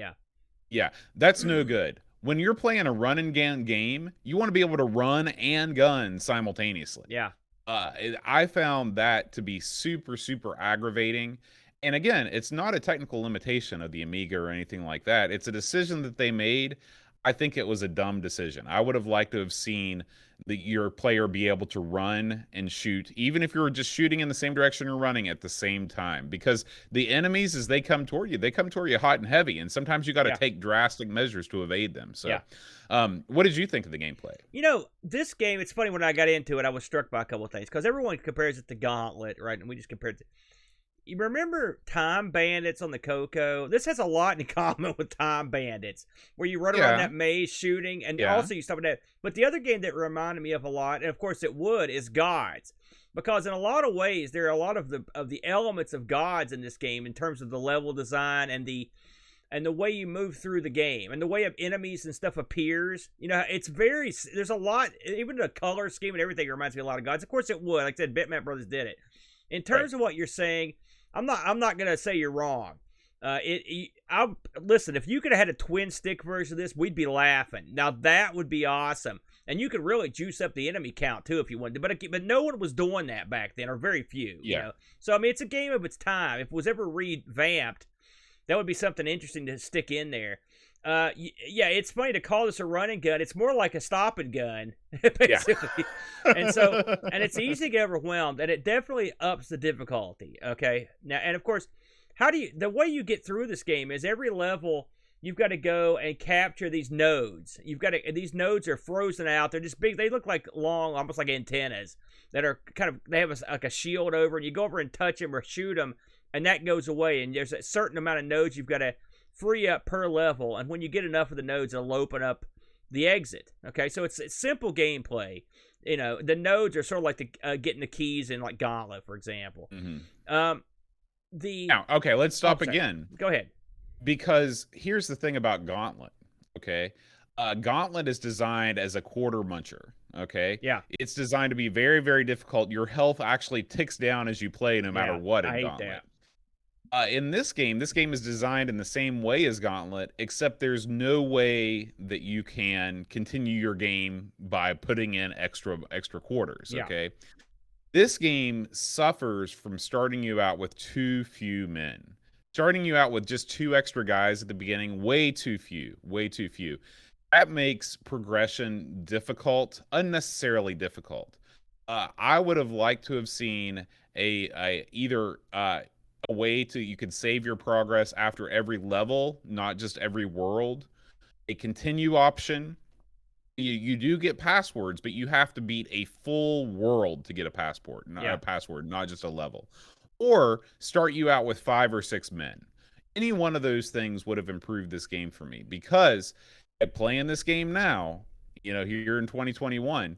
Speaker 1: Yeah, that's no good. When you're playing a run and gun game, you want to be able to run and gun simultaneously.
Speaker 2: Yeah.
Speaker 1: I found that to be super, super aggravating. And again, it's not a technical limitation of the Amiga or anything like that. It's a decision that they made. I think it was a dumb decision. I would have liked to have seen your player be able to run and shoot, even if you're just shooting in the same direction you're running at the same time. Because the enemies, as they come toward you hot and heavy, and sometimes you got to take drastic measures to evade them. So, what did you think of the gameplay?
Speaker 2: This game, it's funny, when I got into it, I was struck by a couple of things, because everyone compares it to Gauntlet, right? And we just compared it. You remember Time Bandits on the Coco? This has a lot in common with Time Bandits, where you run around that maze shooting, and also you stop at that. But the other game that reminded me of a lot, and of course it would, is Gods. Because in a lot of ways, there are a lot of the elements of Gods in this game in terms of the level design and the way you move through the game, and the way of enemies and stuff appears. It's there's a lot, even the color scheme and everything reminds me a lot of Gods. Of course it would. Like I said, Bitmap Brothers did it. In terms of what you're saying, I'm not gonna say you're wrong. Listen, if you could have had a twin stick version of this, we'd be laughing. Now that would be awesome, and you could really juice up the enemy count too if you wanted to. But no one was doing that back then, or very few.
Speaker 1: Yeah.
Speaker 2: So I mean, it's a game of its time. If it was ever revamped, that would be something interesting to stick in there. It's funny to call this a running gun. It's more like a stop and gun, basically. And it's easy to get overwhelmed, and it definitely ups the difficulty. Okay, now, and of course, the way you get through this game is every level you've got to go and capture these nodes. These nodes are frozen out. They're just big. They look like long, almost like antennas that are they have like a shield over, and you go over and touch them or shoot them, and that goes away. And there's a certain amount of nodes you've got to free up per level, and when you get enough of the nodes, it'll open up the exit. Okay, so it's simple gameplay. The nodes are sort of like getting the keys in like Gauntlet, for example.
Speaker 1: Now, okay, let's stop again.
Speaker 2: Go ahead.
Speaker 1: Because here's the thing about Gauntlet. Okay, Gauntlet is designed as a quarter muncher. Okay, it's designed to be very, very difficult. Your health actually ticks down as you play, no matter what. In
Speaker 2: I hate
Speaker 1: Gauntlet.
Speaker 2: that.
Speaker 1: In this game is designed in the same way as Gauntlet, except there's no way that you can continue your game by putting in extra quarters.
Speaker 2: Yeah.
Speaker 1: Okay, this game suffers from starting you out with too few men. Starting you out with just 2 extra guys at the beginning, way too few, way too few. That makes progression difficult, unnecessarily difficult. I would have liked to have seen either a way to you could save your progress after every level, not just every world. A continue option. You do get passwords, but you have to beat a full world to get a passport, not a password, not just a level. Or start you out with 5 or 6 men. Any one of those things would have improved this game for me, because at playing this game now, here in 2021,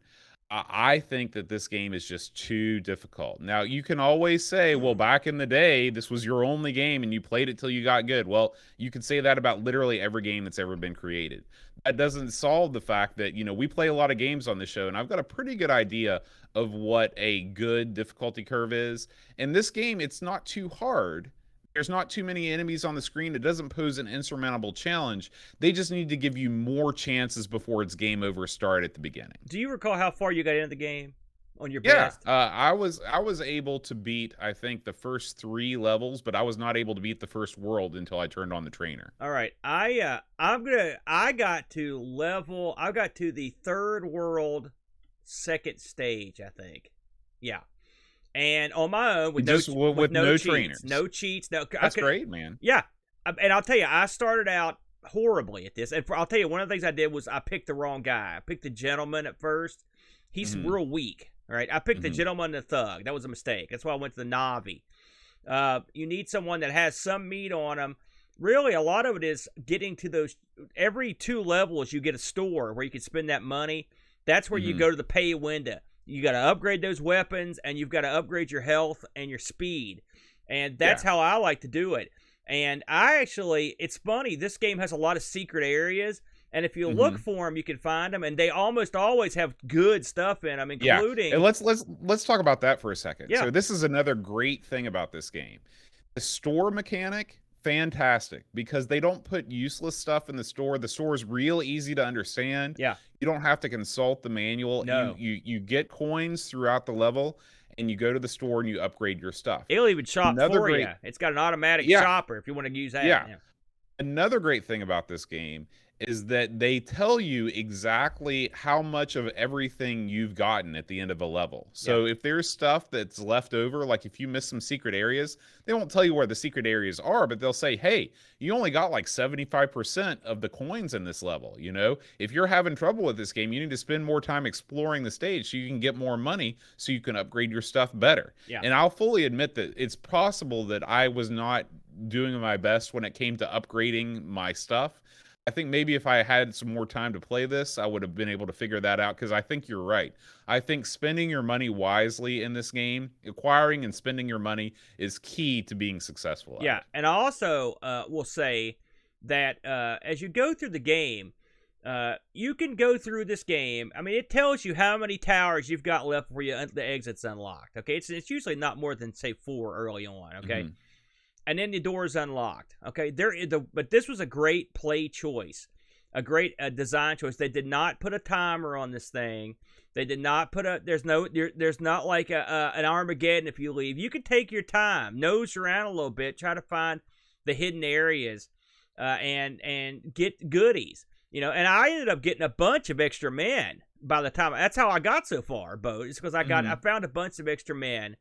Speaker 1: I think that this game is just too difficult. Now, you can always say, well, back in the day, this was your only game and you played it till you got good. Well, you can say that about literally every game that's ever been created. That doesn't solve the fact that, we play a lot of games on this show, and I've got a pretty good idea of what a good difficulty curve is. In this game, it's not too hard. There's not too many enemies on the screen. It doesn't pose an insurmountable challenge. They just need to give you more chances before it's game over start at the beginning.
Speaker 2: Do you recall how far you got into the game on your
Speaker 1: Yeah,
Speaker 2: best?
Speaker 1: I was able to beat, I think, the first 3 levels, but I was not able to beat the first world until I turned on the trainer.
Speaker 2: All right, I got to the 3rd world, 2nd stage, I think. Yeah. And on my own, with no cheats,
Speaker 1: trainers.
Speaker 2: no cheats, no.
Speaker 1: That's great, man.
Speaker 2: Yeah, and I'll tell you, I started out horribly at this, and I'll tell you, one of the things I did was I picked the wrong guy. I picked the gentleman at first. He's real weak. All right, I picked the gentleman and the thug. That was a mistake. That's why I went to the Navi. You need someone that has some meat on him. Really, a lot of it is getting to those. Every 2 levels, you get a store where you can spend that money. That's where you go to the pay window. You got to upgrade those weapons, and you've got to upgrade your health and your speed. And that's how I like to do it. And it's funny, this game has a lot of secret areas, and if you look for them, you can find them, and they almost always have good stuff in them, including...
Speaker 1: Yeah, and let's talk about that for a second.
Speaker 2: Yeah.
Speaker 1: So this is another great thing about this game. The store mechanic, fantastic, because they don't put useless stuff in the store. The store is real easy to understand.
Speaker 2: Yeah.
Speaker 1: You don't have to consult the manual.
Speaker 2: No.
Speaker 1: You get coins throughout the level, and you go to the store and you upgrade your stuff.
Speaker 2: It'll even shop for you. It's got an automatic shopper if you want to use that.
Speaker 1: Yeah. Another great thing about this game is that they tell you exactly how much of everything you've gotten at the end of a level. So if there's stuff that's left over, like if you miss some secret areas, they won't tell you where the secret areas are, but they'll say, hey, you only got like 75% of the coins in this level. If you're having trouble with this game, you need to spend more time exploring the stage so you can get more money so you can upgrade your stuff better.
Speaker 2: Yeah.
Speaker 1: And I'll fully admit that it's possible that I was not doing my best when it came to upgrading my stuff. I think maybe if I had some more time to play this, I would have been able to figure that out, because I think you're right. I think spending your money wisely in this game, acquiring and spending your money, is key to being successful.
Speaker 2: Yeah, and I also will say that as you go through the game, you can go through this game. I mean, it tells you how many towers you've got left before the exit's unlocked. Okay, it's usually not more than, say, 4 early on. Okay. And then the door is unlocked. Okay, but this was a great play choice, a great design choice. They did not put a timer on this thing. They did not put there's not like an Armageddon if you leave. You can take your time, nose around a little bit, try to find the hidden areas, and get goodies. And I ended up getting a bunch of extra men by the time. That's how I got so far, Bo. It's because I found a bunch of extra men.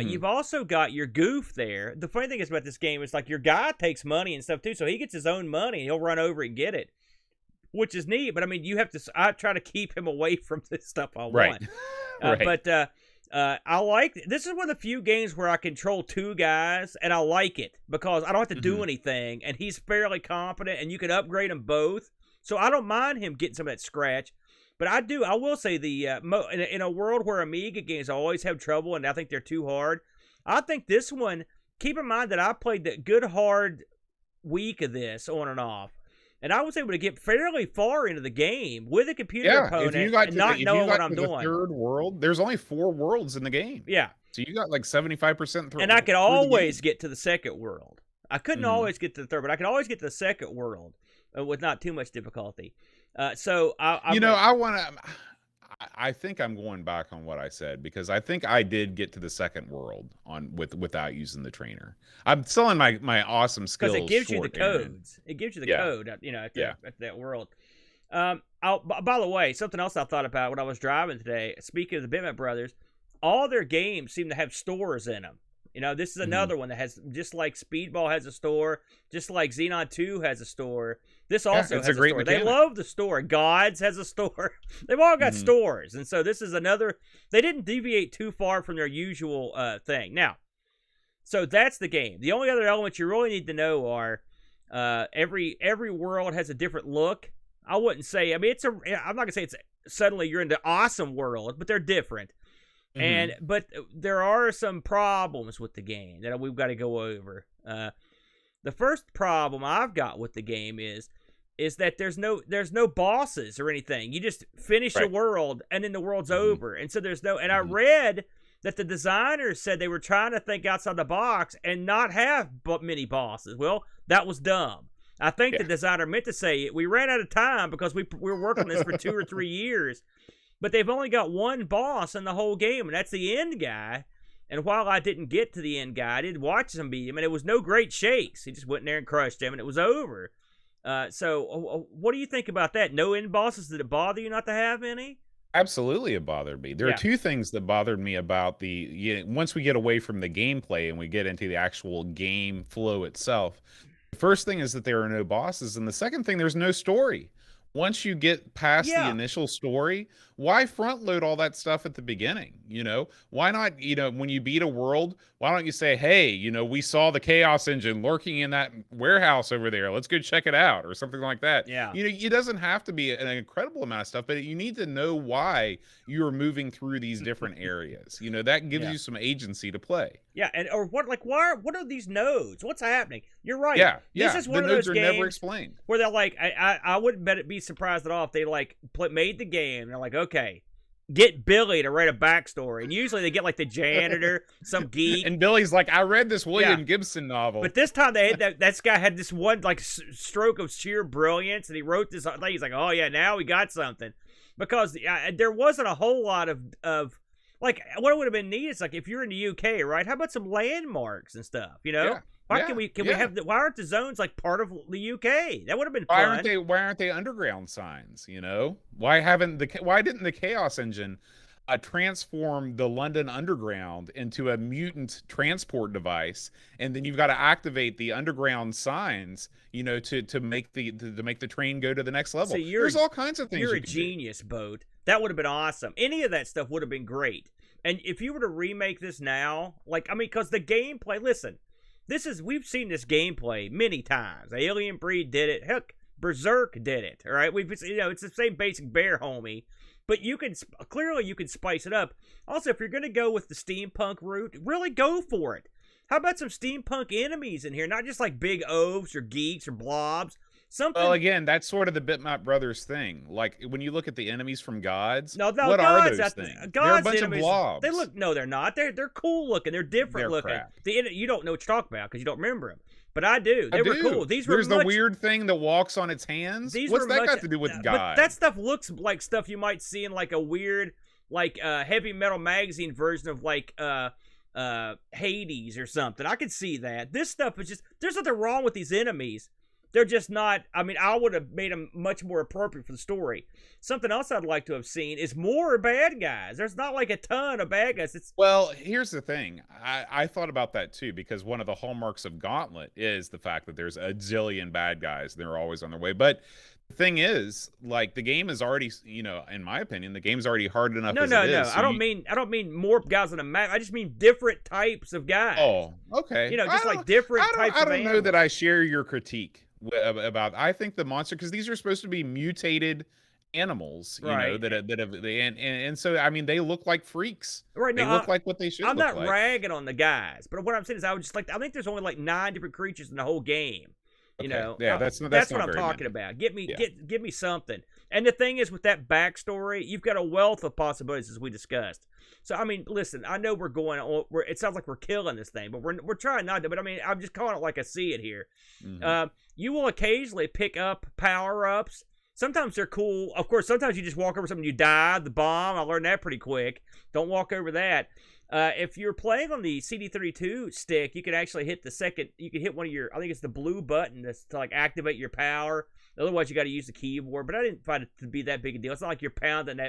Speaker 2: You've also got your goof there. The funny thing is about this game is, like, your guy takes money and stuff too, so he gets his own money. He'll run over and get it, which is neat. But I mean, I try to keep him away from this stuff I want.
Speaker 1: Right.
Speaker 2: But I like this is one of the few games where I control 2 guys, and I like it because I don't have to do anything, and he's fairly competent, and you can upgrade them both. So I don't mind him getting some of that scratch. But I will say in a world where Amiga games always have trouble and I think they're too hard, I think this one, keep in mind that I played the good hard week of this on and off. and I was able to get fairly far into the game with a computer opponent and not knowing what I'm doing.
Speaker 1: The third world, there's only 4 worlds in the game.
Speaker 2: Yeah.
Speaker 1: So you got like 75% through.
Speaker 2: And I could always get to the second world. I couldn't always get to the third, but I could always get to the second world with not too much difficulty. So
Speaker 1: I think I'm going back on what I said, because I think I did get to the second world without using the trainer. I'm selling my awesome skills
Speaker 2: because it gives you the
Speaker 1: Aaron.
Speaker 2: codes. It gives you the code, at that world. By the way, something else I thought about when I was driving today. Speaking of the Bitmap Brothers, all their games seem to have stores in them. This is another one that has, just like Speedball has a store, just like Xenon 2 has a store. This also has a store. Mechanic. They love the store. Gods has a store. They've all got stores. And so this is another, they didn't deviate too far from their usual thing. Now, so that's the game. The only other elements you really need to know are every world has a different look. I wouldn't say, I'm not going to say it's suddenly you're into awesome world, but they're different. But there are some problems with the game that we've got to go over. The first problem I've got with the game is that there's no bosses or anything. You just finish a world and then the world's over. And so there's no, and I read that the designers said they were trying to think outside the box and not have many bosses. Well, that was dumb. I think the designer meant to say, we ran out of time because we were working on this for 2 or 3 years. But they've only got one boss in the whole game, and that's the end guy. And while I didn't get to the end guy, I did watch him beat him, and it was no great shakes. He just went in there and crushed him, and it was over. So what do you think about that? No end bosses? Did it bother you not to have any?
Speaker 1: Absolutely, it bothered me. There are 2 things that bothered me about once we get away from the gameplay and we get into the actual game flow itself. The first thing is that there are no bosses, and the second thing, there's no story. Once you get past the initial story, why front load all that stuff at the beginning? Why not, when you beat a world, why don't you say, hey, we saw the Chaos Engine lurking in that warehouse over there. Let's go check it out, or something like that.
Speaker 2: Yeah.
Speaker 1: It doesn't have to be an incredible amount of stuff, but you need to know why you're moving through these different areas. That gives you some agency to play.
Speaker 2: Yeah, what are these nodes? What's happening? You're right.
Speaker 1: Yeah,
Speaker 2: this is one
Speaker 1: the
Speaker 2: of
Speaker 1: nodes
Speaker 2: those
Speaker 1: are
Speaker 2: games
Speaker 1: never explained.
Speaker 2: Where they're like, I wouldn't be surprised at all if they made the game and they're like, okay, get Billy to write a backstory, and usually they get like the janitor, some geek,
Speaker 1: and Billy's like, I read this William Gibson novel,
Speaker 2: but this time they had that guy had this one stroke of sheer brilliance, and he wrote this thing. He's like, oh yeah, now we got something, because there wasn't a whole lot of like, what would have been neat is like, if you're in the UK, right? How about some landmarks and stuff? Why we have why aren't the zones like part of the UK? That would have been fun.
Speaker 1: Why aren't they underground signs? Why didn't the Chaos Engine transform the London Underground into a mutant transport device, and then you've got to activate the underground signs, to make the train go to the next level?
Speaker 2: So
Speaker 1: there's all kinds of things.
Speaker 2: You're a genius, Boat. That would have been awesome. Any of that stuff would have been great. And if you were to remake this now, because the gameplay, listen, we've seen this gameplay many times. Alien Breed did it. Heck, Berserk did it. All right, it's the same basic bear homie, but you can spice it up. Also, if you're going to go with the steampunk route, really go for it. How about some steampunk enemies in here? Not just like big oafs or geeks or blobs.
Speaker 1: Well, again, that's sort of the Bitmap Brothers thing. Like, when you look at the enemies from Gods,
Speaker 2: what
Speaker 1: Gods,
Speaker 2: are those things?
Speaker 1: They're a bunch of blobs.
Speaker 2: No, they're not. They're cool looking. They're different looking.
Speaker 1: Crap.
Speaker 2: You don't know what you're talking about because you don't remember them. But I do. They were cool.
Speaker 1: There's the weird thing that walks on its hands. What's that got to do with God?
Speaker 2: But that stuff looks like stuff you might see in like a weird, heavy metal magazine version of Hades or something. I could see that. This stuff is just, there's nothing wrong with these enemies. They're just not, I would have made them much more appropriate for the story. Something else I'd like to have seen is more bad guys. There's not a ton of bad guys.
Speaker 1: Well, here's the thing. I thought about that too, because one of the hallmarks of Gauntlet is the fact that there's a zillion bad guys. They're always on their way. But the thing is, the game is already, in my opinion, the game's already hard enough as it is. No.
Speaker 2: I don't mean more guys on the map. I just mean different types of guys.
Speaker 1: Oh, okay.
Speaker 2: Different types of
Speaker 1: I don't know that I share your critique about. I think the monster, because these are supposed to be mutated animals, that have, and so they look like freaks.
Speaker 2: Right.
Speaker 1: They look like what they should.
Speaker 2: I'm
Speaker 1: look
Speaker 2: not
Speaker 1: like.
Speaker 2: ragging on the guys, but what I'm saying is I think there's only 9 different creatures in the whole game.
Speaker 1: Okay. Yeah, that's
Speaker 2: That's
Speaker 1: not
Speaker 2: what I'm
Speaker 1: very
Speaker 2: talking
Speaker 1: many.
Speaker 2: about. Give me
Speaker 1: Yeah.
Speaker 2: give me something. And the thing is, with that backstory, you've got a wealth of possibilities, as we discussed. So I mean, listen, I know we're going on. It sounds like we're killing this thing, but we're trying not to. But I mean, I'm just calling it like I see it here. You will occasionally pick up power ups. Sometimes they're cool. Of course, sometimes you just walk over something, you die. The bomb. I learned that pretty quick. Don't walk over that. If you're playing on the CD32 stick, you can actually hit the second. You can hit one of your. I think it's the blue button to like activate your power. Otherwise, you got to use the keyboard. But I didn't find it to be that big a deal. It's not like you're pounding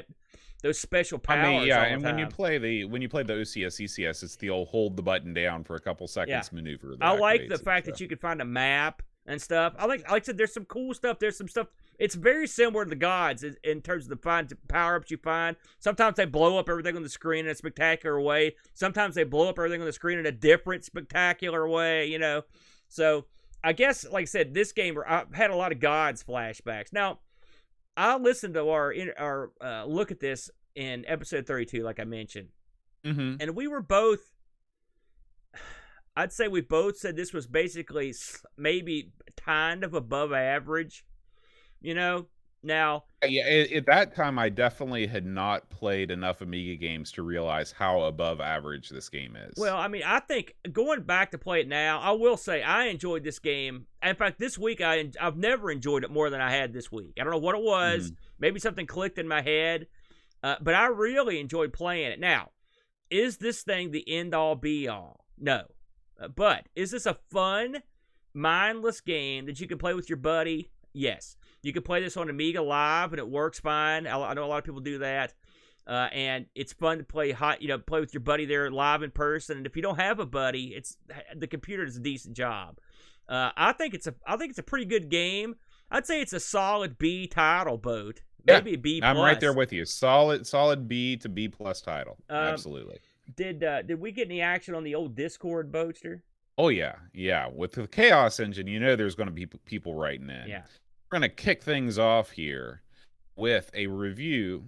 Speaker 2: those special powers.
Speaker 1: I mean, yeah,
Speaker 2: all the
Speaker 1: and
Speaker 2: time.
Speaker 1: when you play the OCS ECS, it's the old hold the button down for a couple seconds maneuver.
Speaker 2: I like the fact that you can find a map and stuff. Like I said, there's some cool stuff. There's some stuff. It's very similar to the gods in terms of the power ups you find. Sometimes they blow up everything on the screen in a spectacular way. Sometimes they blow up everything on the screen in a different spectacular way. So I guess, like I said, this game I've had a lot of gods flashbacks. Now, I listened to our look at this in episode 32, like I mentioned, and we were both. I'd say we both said this was basically maybe kind of above average. Now.
Speaker 1: Yeah, at that time, I definitely had not played enough Amiga games to realize how above average this game is.
Speaker 2: Well, I mean, I think going back to play it now, I will say I enjoyed this game. In fact, this week I've never enjoyed it more than I had this week. I don't know what it was. Maybe something clicked in my head, but I really enjoyed playing it. Now, is this thing the end-all, be-all? No. But is this a fun, mindless game that you can play with your buddy? Yes. You can play this on Amiga Live, and it works fine. I know a lot of people do that, and it's fun to play play with your buddy there live in person. And if you don't have a buddy, the computer does a decent job. I think it's a pretty good game. I'd say it's a solid B title, Boat. Maybe a B plus.
Speaker 1: I'm right there with you. Solid B to B plus title. Absolutely.
Speaker 2: Did we get any action on the old Discord, Boatster?
Speaker 1: Oh yeah. With the Chaos Engine, there's going to be people writing in.
Speaker 2: Yeah.
Speaker 1: We're going to kick things off here with a review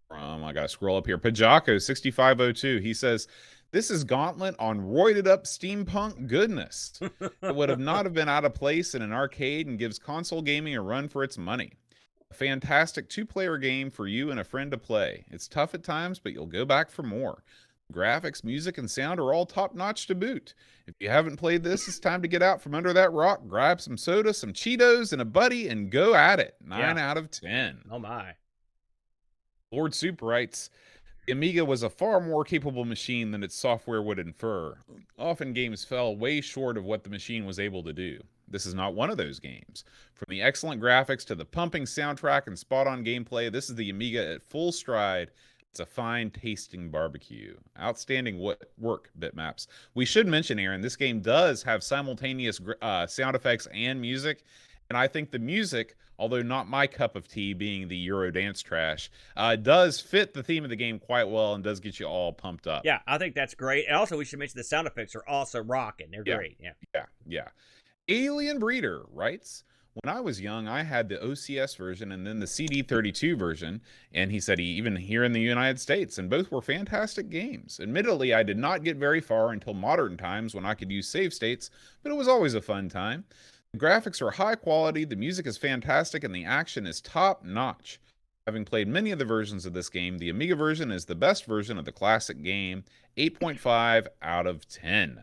Speaker 1: from, I got to scroll up here, Pajako6502. He says, this is Gauntlet on roided up steampunk goodness. It would not have been out of place in an arcade and gives console gaming a run for its money. A fantastic two-player game for you and a friend to play. It's tough at times, but you'll go back for more. Graphics, music, and sound are all top-notch to boot. If you haven't played this, it's time to get out from under that rock, grab some soda, some Cheetos, and a buddy, and go at it. 9 out of 10.
Speaker 2: Oh, my.
Speaker 1: Lord Soup writes, the Amiga was a far more capable machine than its software would infer. Often games fell way short of what the machine was able to do. This is not one of those games. From the excellent graphics to the pumping soundtrack and spot-on gameplay, this is the Amiga at full stride. It's a fine tasting barbecue. Outstanding work, Bitmaps. We should mention, Aaron, this game does have simultaneous sound effects and music. And I think the music, although not my cup of tea being the Euro dance trash, does fit the theme of the game quite well and does get you all pumped up.
Speaker 2: Yeah, I think that's great. And also we should mention the sound effects are also rocking. They're great.
Speaker 1: Yeah. Alien Breeder writes, when I was young, I had the OCS version and then the CD32 version, and he said even here in the United States, and both were fantastic games. Admittedly, I did not get very far until modern times when I could use save states, but it was always a fun time. The graphics are high quality, the music is fantastic, and the action is top-notch. Having played many of the versions of this game, the Amiga version is the best version of the classic game, 8.5 out of 10.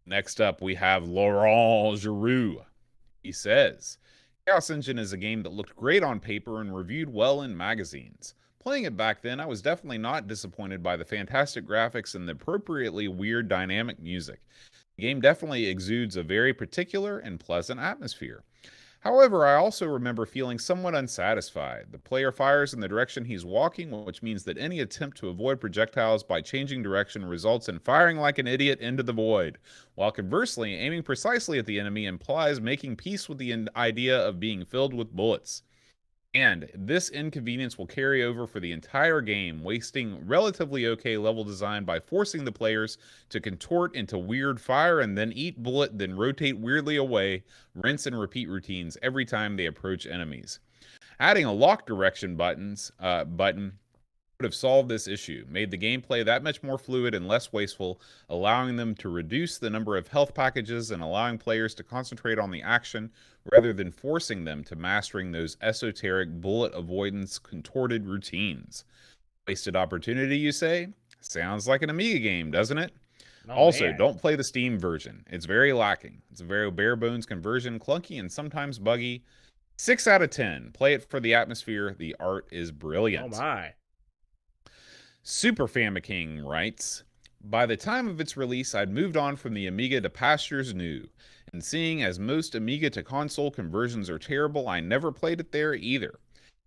Speaker 1: Next up, we have Laurent Giroux. He says, Chaos Engine is a game that looked great on paper and reviewed well in magazines. Playing it back then, I was definitely not disappointed by the fantastic graphics and the appropriately weird dynamic music. The game definitely exudes a very particular and pleasant atmosphere. However, I also remember feeling somewhat unsatisfied. The player fires in the direction he's walking, which means that any attempt to avoid projectiles by changing direction results in firing like an idiot into the void, while conversely, aiming precisely at the enemy implies making peace with the idea of being filled with bullets. And this inconvenience will carry over for the entire game, wasting relatively okay level design by forcing the players to contort into weird fire and then eat bullet, then rotate weirdly away, rinse and repeat routines every time they approach enemies. Adding a lock direction button would would have solved this issue, made the gameplay that much more fluid and less wasteful, allowing them to reduce the number of health packages and allowing players to concentrate on the action rather than forcing them to mastering those esoteric bullet avoidance contorted routines. Wasted opportunity, you say? Sounds like an Amiga game, doesn't it?
Speaker 2: Oh,
Speaker 1: Also,
Speaker 2: man.
Speaker 1: don't play the Steam version. It's very lacking. It's a very bare bones conversion, clunky and sometimes buggy. 6 out of 10. Play it for the atmosphere. The art is brilliant.
Speaker 2: Oh, my.
Speaker 1: Super Famiking writes, by the time of its release, I'd moved on from the Amiga to pastures new. And seeing as most Amiga to console conversions are terrible, I never played it there either.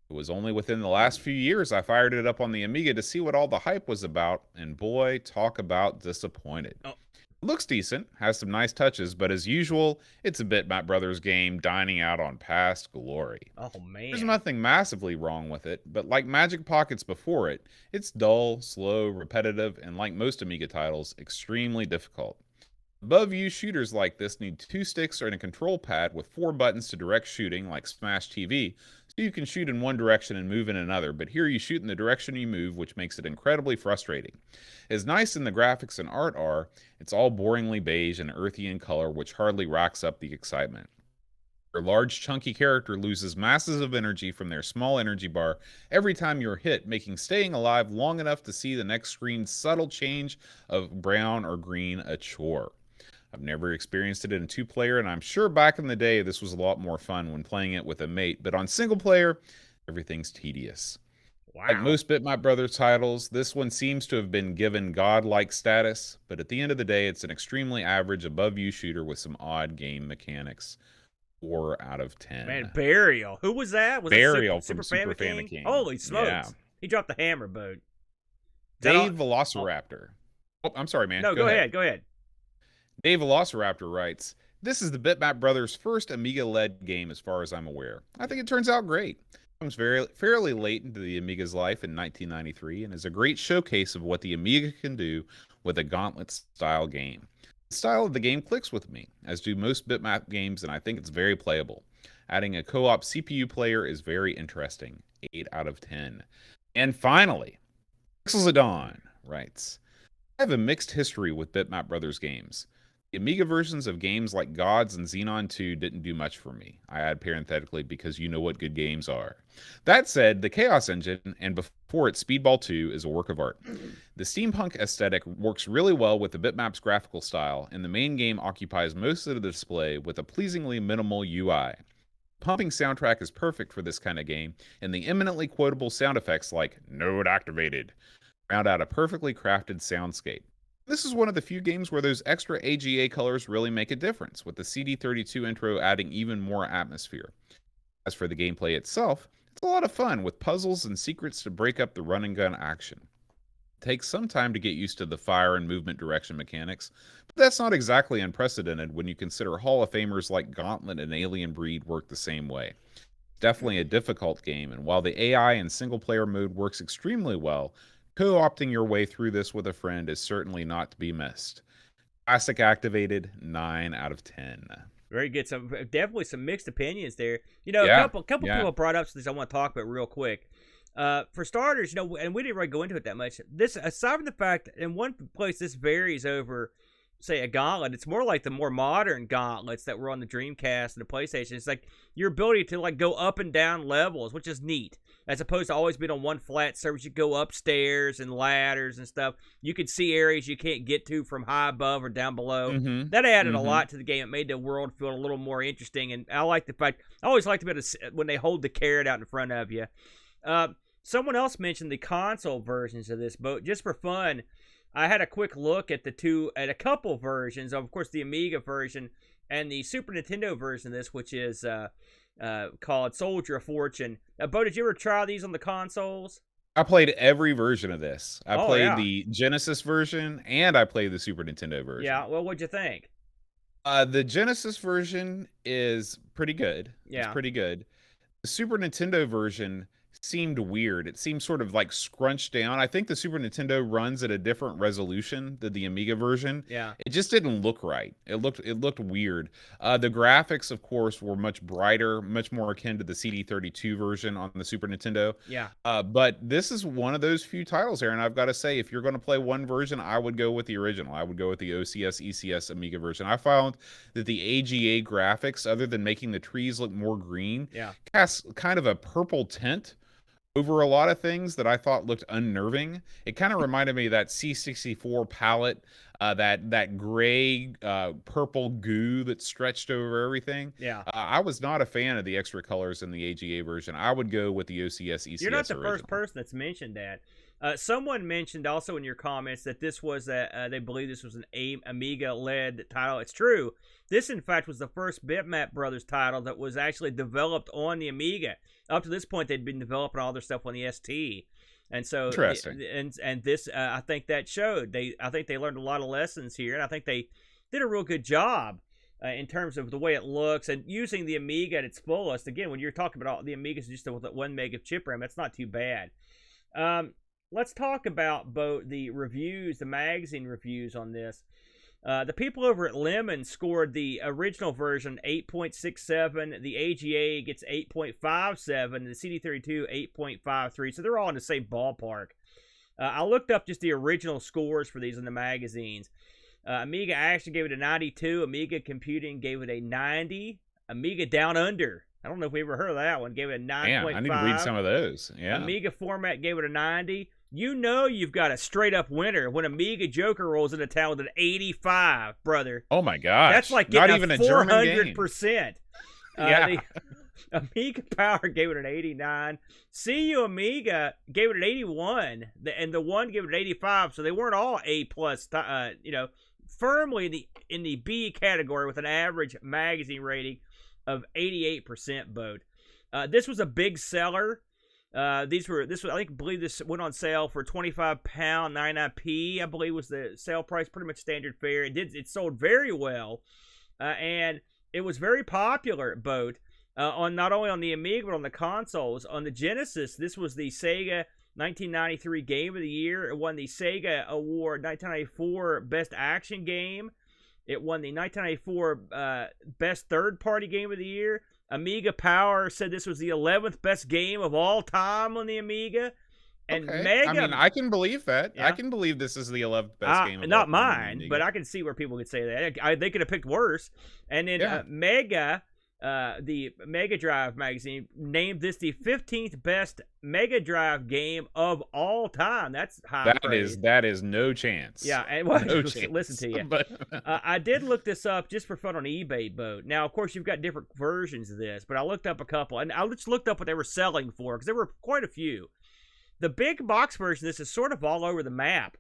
Speaker 1: It was only within the last few years I fired it up on the Amiga to see what all the hype was about, and boy, talk about disappointed.
Speaker 2: Oh.
Speaker 1: It looks decent, has some nice touches, but as usual, it's a Bitmap Brothers game dining out on past glory.
Speaker 2: Oh, man.
Speaker 1: There's nothing massively wrong with it, but like Magic Pockets before it, it's dull, slow, repetitive, and like most Amiga titles, extremely difficult. Above-view shooters like this need 2 sticks and a control pad with 4 buttons to direct shooting, like Smash TV, so you can shoot in one direction and move in another, but here you shoot in the direction you move, which makes it incredibly frustrating. As nice as the graphics and art are, it's all boringly beige and earthy in color, which hardly racks up the excitement. Your large, chunky character loses masses of energy from their small energy bar every time you're hit, making staying alive long enough to see the next screen's subtle change of brown or green a chore. I've never experienced it in a 2-player, and I'm sure back in the day this was a lot more fun when playing it with a mate, but on single player, everything's tedious.
Speaker 2: Wow.
Speaker 1: Like most Bitmap Brothers titles, this one seems to have been given godlike status, but at the end of the day, it's an extremely average above-view shooter with some odd game mechanics. 4 out of 10.
Speaker 2: Man, Burial. Who was that? Was
Speaker 1: Burial
Speaker 2: that
Speaker 1: from
Speaker 2: Super
Speaker 1: Super
Speaker 2: Famicom?
Speaker 1: Famicom.
Speaker 2: Holy smokes.
Speaker 1: Yeah.
Speaker 2: He dropped the hammer boat.
Speaker 1: Dave Velociraptor. Oh, I'm sorry, man.
Speaker 2: No, go ahead. Go ahead.
Speaker 1: Dave Velociraptor writes, this is the Bitmap Brothers' first Amiga-led game as far as I'm aware. I think it turns out great. It comes fairly late into the Amiga's life in 1993 and is a great showcase of what the Amiga can do with a gauntlet-style game. The style of the game clicks with me, as do most Bitmap games, and I think it's very playable. Adding a co-op CPU player is very interesting. 8 out of 10. And finally, Pixels of Dawn writes, I have a mixed history with Bitmap Brothers games. The Amiga versions of games like Gods and Xenon 2 didn't do much for me. I add parenthetically because you know what good games are. That said, the Chaos Engine, and before it Speedball 2, is a work of art. The steampunk aesthetic works really well with the Bitmap's graphical style, and the main game occupies most of the display with a pleasingly minimal UI. The pumping soundtrack is perfect for this kind of game, and the eminently quotable sound effects like Node Activated round out a perfectly crafted soundscape. This is one of the few games where those extra AGA colors really make a difference, with the CD32 intro adding even more atmosphere. As for the gameplay itself, it's a lot of fun with puzzles and secrets to break up the run and gun action. It takes some time to get used to the fire and movement direction mechanics, but that's not exactly unprecedented when you consider Hall of Famers like Gauntlet and Alien Breed work the same way. It's definitely a difficult game, and while the AI and single-player mode works extremely well, co-opting your way through this with a friend is certainly not to be missed. Classic activated, 9 out of 10.
Speaker 2: Very good. Definitely some mixed opinions there. You know, a couple people brought up something I want to talk about real quick. For starters, you know, and we didn't really go into it that much. This, aside from the fact that in one place this varies over, say, a Gauntlet, it's more like the more modern Gauntlets that were on the Dreamcast and the PlayStation. It's like your ability to like go up and down levels, which is neat, as opposed to always being on one flat surface. You go upstairs and ladders and stuff. You could see areas you can't get to from high above or down below.
Speaker 1: Mm-hmm.
Speaker 2: That added a lot to the game. It made the world feel a little more interesting, and I like the fact, I always like to be able to, when they hold the carrot out in front of you. Someone else mentioned the console versions of this, but just for fun, I had a quick look at a couple versions. Of course, the Amiga version and the Super Nintendo version of this, which is called Soldier of Fortune. Bo, did you ever try these on the consoles?
Speaker 1: I played every version of this. I played the Genesis version, and I played the Super Nintendo version.
Speaker 2: Yeah, well, what'd you think?
Speaker 1: The Genesis version is pretty good.
Speaker 2: Yeah.
Speaker 1: It's pretty good. The Super Nintendo version seemed weird. It seemed sort of like scrunched down. I think the Super Nintendo runs at a different resolution than the Amiga version.
Speaker 2: Yeah.
Speaker 1: It just didn't look right. It looked weird. The graphics, of course, were much brighter, much more akin to the CD32 version on the Super Nintendo.
Speaker 2: Yeah.
Speaker 1: But this is one of those few titles, Aaron. I've got to say, if you're going to play one version, I would go with the original. I would go with the OCS ECS Amiga version. I found that the AGA graphics, other than making the trees look more green,
Speaker 2: Yeah.
Speaker 1: cast kind of a purple tint over a lot of things that I thought looked unnerving. It kind of reminded me of that C64 palette, that gray purple goo that stretched over everything.
Speaker 2: Yeah.
Speaker 1: I was not a fan of the extra colors in the AGA version. I would go with the OCS ECS
Speaker 2: You're not the
Speaker 1: original.
Speaker 2: first person that's mentioned that. Someone mentioned also in your comments that this was they believe this was an Amiga-led title. It's true. This, in fact, was the first Bitmap Brothers title that was actually developed on the Amiga. Up to this point, they'd been developing all their stuff on the ST, and so
Speaker 1: Interesting.
Speaker 2: And this, I think that showed. I think they learned a lot of lessons here, and I think they did a real good job in terms of the way it looks and using the Amiga at its fullest. Again, when you're talking about all the Amigas just with 1 meg of chip RAM, that's not too bad. Let's talk about both the reviews, the magazine reviews on this. The people over at Lemon scored the original version 8.67. The AGA gets 8.57. And the CD32 8.53. So they're all in the same ballpark. I looked up just the original scores for these in the magazines. Amiga actually gave it a 92. Amiga Computing gave it a 90. Amiga Down Under, I don't know if we ever heard of that one, gave it a 9.5.
Speaker 1: Yeah, I need to read some of those. Yeah.
Speaker 2: Amiga Format gave it a 90. You know you've got a straight-up winner when Amiga Joker rolls into town with an 85, brother.
Speaker 1: Oh, my gosh.
Speaker 2: That's like
Speaker 1: not
Speaker 2: getting
Speaker 1: even
Speaker 2: a 400%.
Speaker 1: Yeah.
Speaker 2: The Amiga Power gave it an 89. CU Amiga gave it an 81, and the one gave it an 85, so they weren't all A+, firmly in the B category with an average magazine rating of 88% boat. This was a big seller. I believe this went on sale for £25, 99p. I believe was the sale price, pretty much standard fare. It sold very well, and it was very popular at boat on not only on the Amiga but on the consoles. On the Genesis, this was the Sega 1993 Game of the Year. It won the Sega Award 1994 Best Action Game. It won the 1994 Best Third Party Game of the Year. Amiga Power said this was the 11th best game of all time on the Amiga. And
Speaker 1: Okay.
Speaker 2: Mega,
Speaker 1: I mean, I can believe that.
Speaker 2: Yeah.
Speaker 1: I can believe this is the 11th best game of all
Speaker 2: not
Speaker 1: time on the
Speaker 2: mine,
Speaker 1: Amiga.
Speaker 2: but I can see where people could say that. They could have picked worse. And then Mega, the Mega Drive magazine, named this the 15th best Mega Drive game of all time. That's high praise.
Speaker 1: That is no chance.
Speaker 2: Yeah, and well,
Speaker 1: No chance.
Speaker 2: listen to you.
Speaker 1: But
Speaker 2: I did look this up just for fun on eBay, Boat. Now, of course, you've got different versions of this, but I looked up a couple, and I just looked up what they were selling for, because there were quite a few. The big box version of this is sort of all over the map.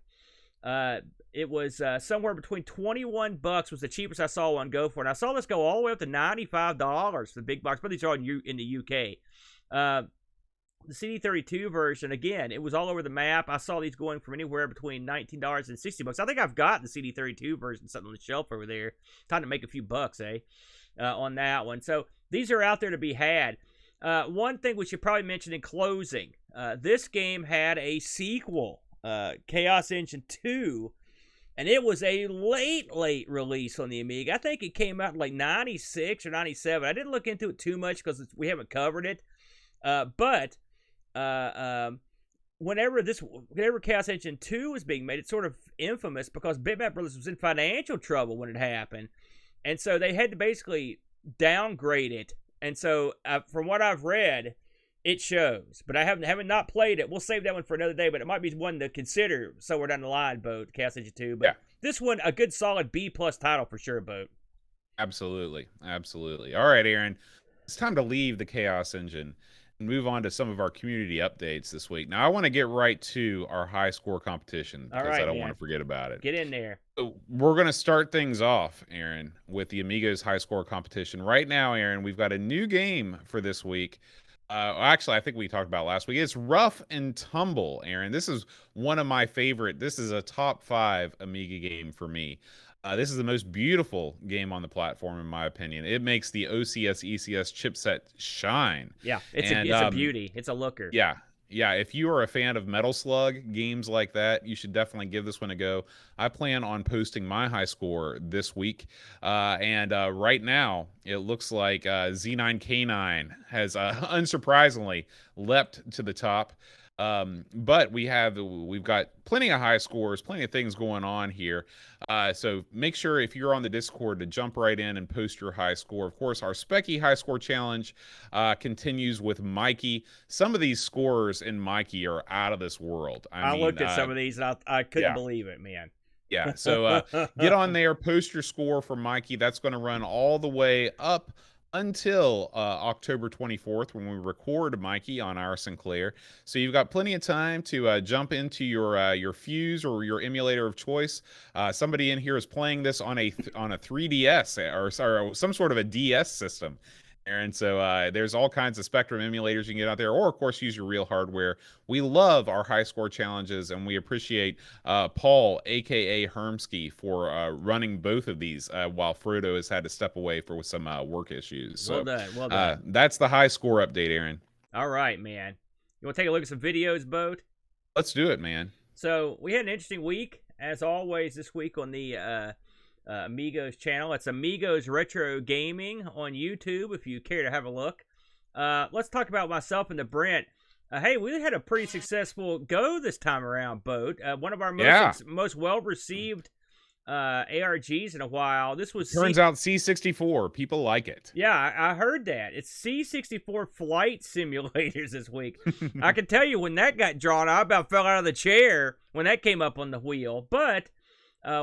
Speaker 2: It was somewhere between $21 was the cheapest I saw one go for, and I saw this go all the way up to $95 for the big box, but these are in the UK. The CD32 version, again, it was all over the map. I saw these going from anywhere between $19 and $60. I think I've got the CD32 version sitting on the shelf over there. Time to make a few bucks, on that one. So these are out there to be had. One thing we should probably mention in closing, this game had a sequel, Chaos Engine 2, and it was a late release on the Amiga. I think it came out in like 96 or 97. I didn't look into it too much because we haven't covered it. But whenever Chaos Engine 2 was being made, it's sort of infamous because Bitmap Brothers was in financial trouble when it happened. And so they had to basically downgrade it. And so from what I've read, it shows. But I haven't not played it. We'll save that one for another day, but it might be one to consider somewhere down the line, Boat, Chaos Engine 2. But this one, a good solid B+ title for sure, Boat.
Speaker 1: Absolutely. All right, Aaron. It's time to leave the Chaos Engine and move on to some of our community updates this week. Now, I want to get right to our high score competition because I don't want to forget about it.
Speaker 2: Get in there.
Speaker 1: So we're going to start things off, Aaron, with the Amigos high score competition. Right now, Aaron, we've got a new game for this week. Actually, I think we talked about last week. It's Rough and Tumble, Aaron. This is one of my favorite. This is a top 5 Amiga game for me. This is the most beautiful game on the platform, in my opinion. It makes the OCS ECS chipset shine.
Speaker 2: Yeah, it's
Speaker 1: And
Speaker 2: a beauty. It's a looker.
Speaker 1: yeah, yeah. If you are a fan of Metal Slug games like that, you should definitely give this one a go. I plan on posting my high score this week, and right now it looks like Z9K9 has unsurprisingly leapt to the top. But we've got plenty of high scores, plenty of things going on here. So make sure if you're on the Discord to jump right in and post your high score. Of course, our Specky High Score Challenge continues with Mikey. Some of these scores in Mikey are out of this world.
Speaker 2: I mean, looked at some of these and I couldn't believe it, man.
Speaker 1: Yeah, so get on there, post your score for Mikey. That's going to run all the way up until October 24th when we record Mikey on our Sinclair. So you've got plenty of time to jump into your Fuse or your emulator of choice. Somebody in here is playing this on a 3DS or some sort of a DS system. And so there's all kinds of Spectrum emulators you can get out there, or of course use your real hardware. We love our high score challenges, and we appreciate Paul, aka Hermsky, for running both of these while Frodo has had to step away for some work issues. So,
Speaker 2: well done.
Speaker 1: That's the high score update, Aaron.
Speaker 2: All right, man. You want to take a look at some videos, Boat?
Speaker 1: Let's do it, man.
Speaker 2: So we had an interesting week, as always, this week on the Amigos channel. It's Amigos Retro Gaming on YouTube if you care to have a look. Let's talk about myself and the Brent. Hey, we had a pretty successful go this time around, Boat. One of our most well-received ARGs in a while. This was
Speaker 1: turns out C64. People like it.
Speaker 2: Yeah, I heard that. It's C64 flight simulators this week. I can tell you when that got drawn, I about fell out of the chair when that came up on the wheel. But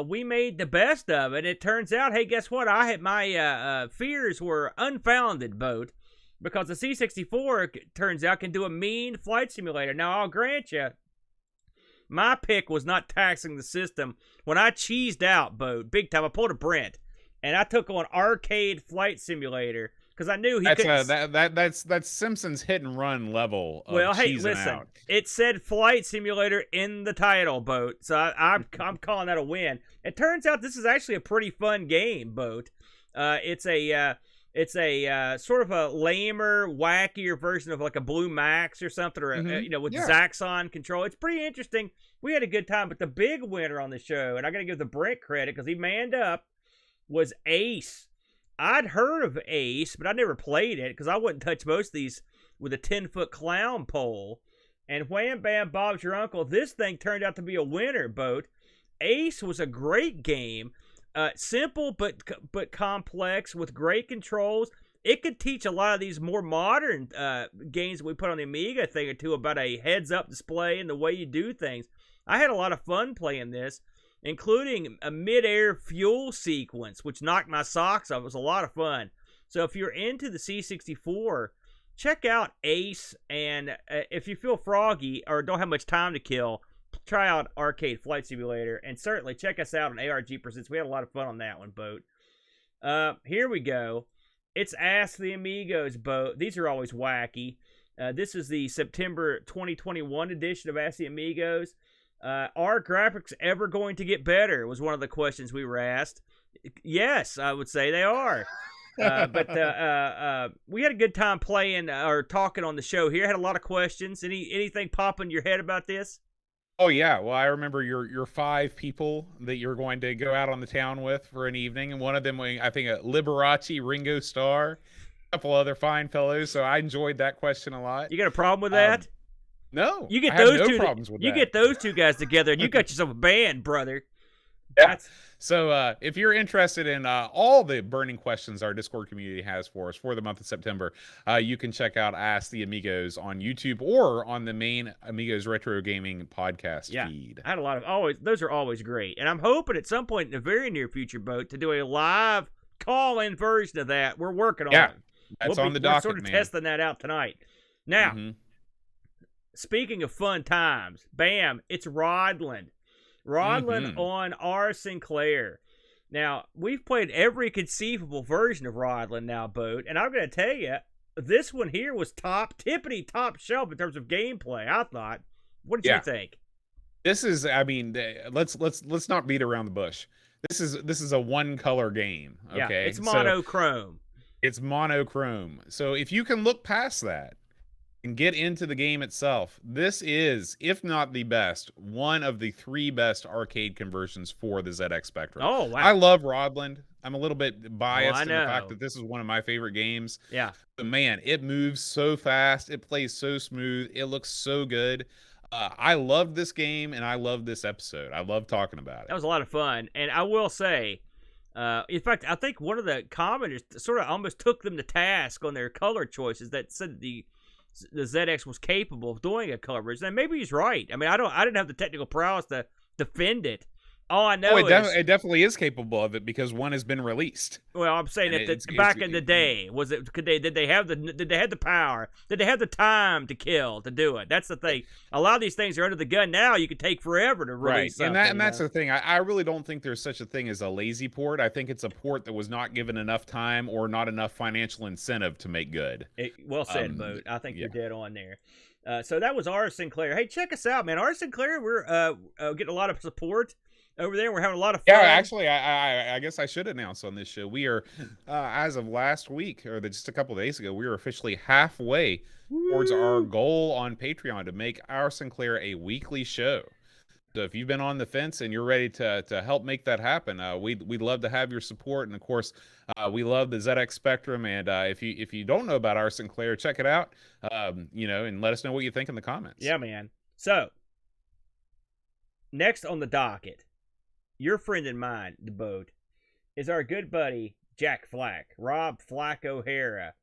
Speaker 2: we made the best of it. It turns out, hey, guess what? My fears were unfounded, Boat, because the C64 turns out can do a mean flight simulator. Now, I'll grant you, my pick was not taxing the system. When I cheesed out, Boat, big time, I pulled a Brent, and I took on arcade flight simulator because I knew he
Speaker 1: that's Simpsons hit and run level.
Speaker 2: Well, hey, listen, it said flight simulator in the title, Boat, so I'm calling that a win. It turns out this is actually a pretty fun game, Boat. It's a sort of a lamer, wackier version of like a Blue Max or something, or with Zaxxon control. It's pretty interesting. We had a good time, but the big winner on the show, and I got to give the Brent credit because he manned up, was Ace. I'd heard of Ace, but I never played it because I wouldn't touch most of these with a 10-foot clown pole. And wham, bam, Bob's your uncle. This thing turned out to be a winner, Boat. Ace was a great game. Simple but complex with great controls. It could teach a lot of these more modern games that we put on the Amiga, a thing or two about a heads-up display and the way you do things. I had a lot of fun playing this, including a mid-air fuel sequence, which knocked my socks off. It was a lot of fun. So if you're into the C64, check out Ace, and if you feel froggy or don't have much time to kill, try out Arcade Flight Simulator, and certainly check us out on ARG Presents. We had a lot of fun on that one, Boat. Here we go. It's Ask the Amigos, Boat. These are always wacky. This is the September 2021 edition of Ask the Amigos. Are graphics ever going to get better was one of the questions we were asked. Yes, I would say they are. But we had a good time playing or talking on the show here. Had a lot of questions. Anything pop in your head about this?
Speaker 1: Oh yeah, well I remember your 5 people that you're going to go out on the town with for an evening, and one of them, I think, Liberace, Ringo Starr, a couple other fine fellows. So I enjoyed that question a lot.
Speaker 2: You got a problem with that?
Speaker 1: No,
Speaker 2: you get
Speaker 1: I
Speaker 2: those
Speaker 1: have
Speaker 2: two.
Speaker 1: Problems with
Speaker 2: you
Speaker 1: that.
Speaker 2: get those two guys together, and you got yourself a band, brother.
Speaker 1: Yeah. So if you're interested in all the burning questions our Discord community has for us for the month of September, you can check out Ask the Amigos on YouTube or on the main Amigos Retro Gaming podcast feed.
Speaker 2: I had a lot of those are always great, and I'm hoping at some point in the very near future, Boat, to do a live call-in version of that. We're working on it.
Speaker 1: That's on the docket,
Speaker 2: we're sort of testing that out tonight. Now, speaking of fun times, bam, it's Rodland. Rodland on our Sinclair. Now, we've played every conceivable version of Rodland now, Boat, and I'm going to tell you, this one here was tippity top shelf in terms of gameplay, I thought. What did you think?
Speaker 1: This is, I mean, let's not beat around the bush. this is a one color game. Okay,
Speaker 2: Yeah, it's
Speaker 1: So
Speaker 2: monochrome.
Speaker 1: it's monochrome. So if you can look past that and get into the game itself, this is, if not the best, one of the 3 best arcade conversions for the ZX Spectrum.
Speaker 2: Oh wow!
Speaker 1: I love Rodland. I'm a little bit biased in the fact
Speaker 2: know.
Speaker 1: that this is one of my favorite games.
Speaker 2: Yeah.
Speaker 1: But man, it moves so fast. It plays so smooth. It looks so good. I loved this game, and I love this episode. I love talking about it.
Speaker 2: That was a lot of fun, and I will say, in fact, I think one of the commenters sort of almost took them to task on their color choices that said the ZX was capable of doing a color version. And maybe he's right. I mean, I didn't have the technical prowess to defend it. All I know
Speaker 1: it definitely is capable of it because one has been released.
Speaker 2: Well, I'm saying that back in the day, did they have the power? Did they have the time to kill to do it? That's the thing. A lot of these things are under the gun now. You can take forever to release something.
Speaker 1: And that's the thing. I really don't think there's such a thing as a lazy port. I think it's a port that was not given enough time or not enough financial incentive to make good.
Speaker 2: Well said, Boat. I think you're dead on there. So that was R. Sinclair. Hey, check us out, man. R. Sinclair, we're getting a lot of support over there. We're having a lot of fun.
Speaker 1: Yeah, actually, I guess I should announce on this show, we are, as of last week, or just a couple of days ago, we are officially halfway towards our goal on Patreon to make our Sinclair a weekly show. So if you've been on the fence and you're ready to help make that happen, we'd love to have your support. And of course, we love the ZX Spectrum. And if you don't know about our Sinclair, check it out. And let us know what you think in the comments.
Speaker 2: Yeah, man. So next on the docket, your friend and mine, the Boat, is our good buddy Jack Flack, Rob Flack O'Hara.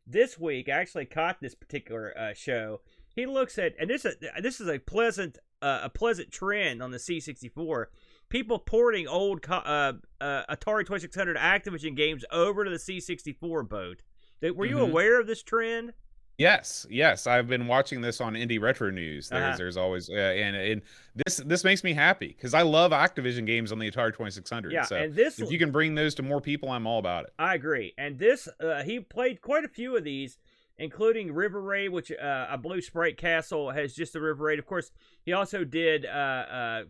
Speaker 2: This week, I actually caught this particular show. He looks at, and this is a pleasant trend on the C64. People porting old Atari 2600 Activision games over to the C64, Boat. Were you aware of this trend?
Speaker 1: Yes, I've been watching this on Indie Retro News. There's always and this makes me happy because I love Activision games on the Atari 2600.
Speaker 2: Yeah,
Speaker 1: so
Speaker 2: and if
Speaker 1: you can bring those to more people, I'm all about it.
Speaker 2: I agree. And this he played quite a few of these, including River Raid, which I believe Sprite Castle has just a River Raid. Of course, he also did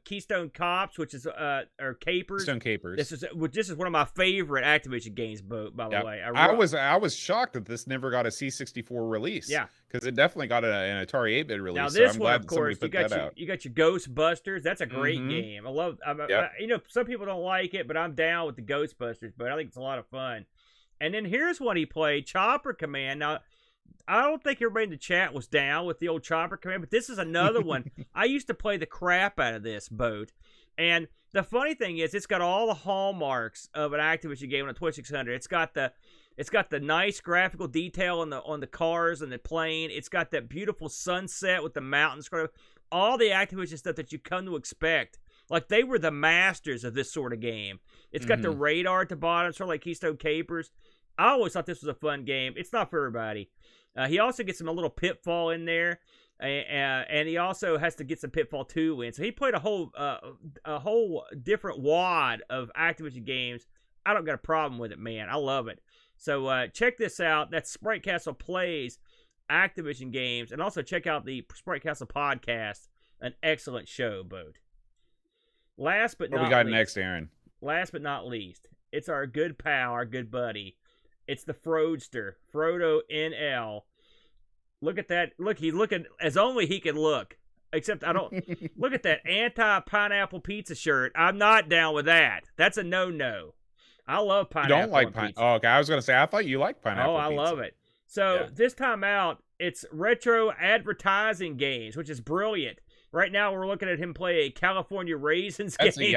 Speaker 2: Keystone Cops, which is or Capers.
Speaker 1: Keystone Capers.
Speaker 2: This is one of my favorite Activision games, by the way.
Speaker 1: I was shocked that this never got a C64 release.
Speaker 2: Yeah,
Speaker 1: because it definitely got an Atari 8-bit release.
Speaker 2: Now this
Speaker 1: so I'm
Speaker 2: one,
Speaker 1: glad
Speaker 2: of course, you got your Ghostbusters. That's a great game. I love. Some people don't like it, but I'm down with the Ghostbusters. But I think it's a lot of fun. And then here's one he played, Chopper Command. Now, I don't think everybody in the chat was down with the old Chopper Command, but this is another one. I used to play the crap out of this, Boat. And the funny thing is, it's got all the hallmarks of an Activision game on a 2600. It's got the nice graphical detail on the cars and the plane. It's got that beautiful sunset with the mountains. All the Activision stuff that you come to expect. Like, they were the masters of this sort of game. It's got the radar at the bottom, sort of like Keystone Capers. I always thought this was a fun game. It's not for everybody. He also gets a little Pitfall in there, and he also has to get some Pitfall 2 in. So he played a whole different wad of Activision games. I don't got a problem with it, man. I love it. So check this out. That's Sprite Castle Plays Activision games, and also check out the Sprite Castle podcast. An excellent show, Boat. Last but not least.
Speaker 1: What we got next, Aaron?
Speaker 2: Last but not least, it's our good pal, our good buddy. It's the Froadster, Frodo NL. Look at that. Look, he's looking as only he can look. Except I don't. Look at that anti-pineapple pizza shirt. I'm not down with that. That's a no-no. I love pineapple.
Speaker 1: You don't like pineapple? Oh, okay. I was going to say, I thought you liked pineapple pizza.
Speaker 2: I love it. So this time out, it's retro advertising games, which is brilliant. Right now, we're looking at him play a California Raisins game.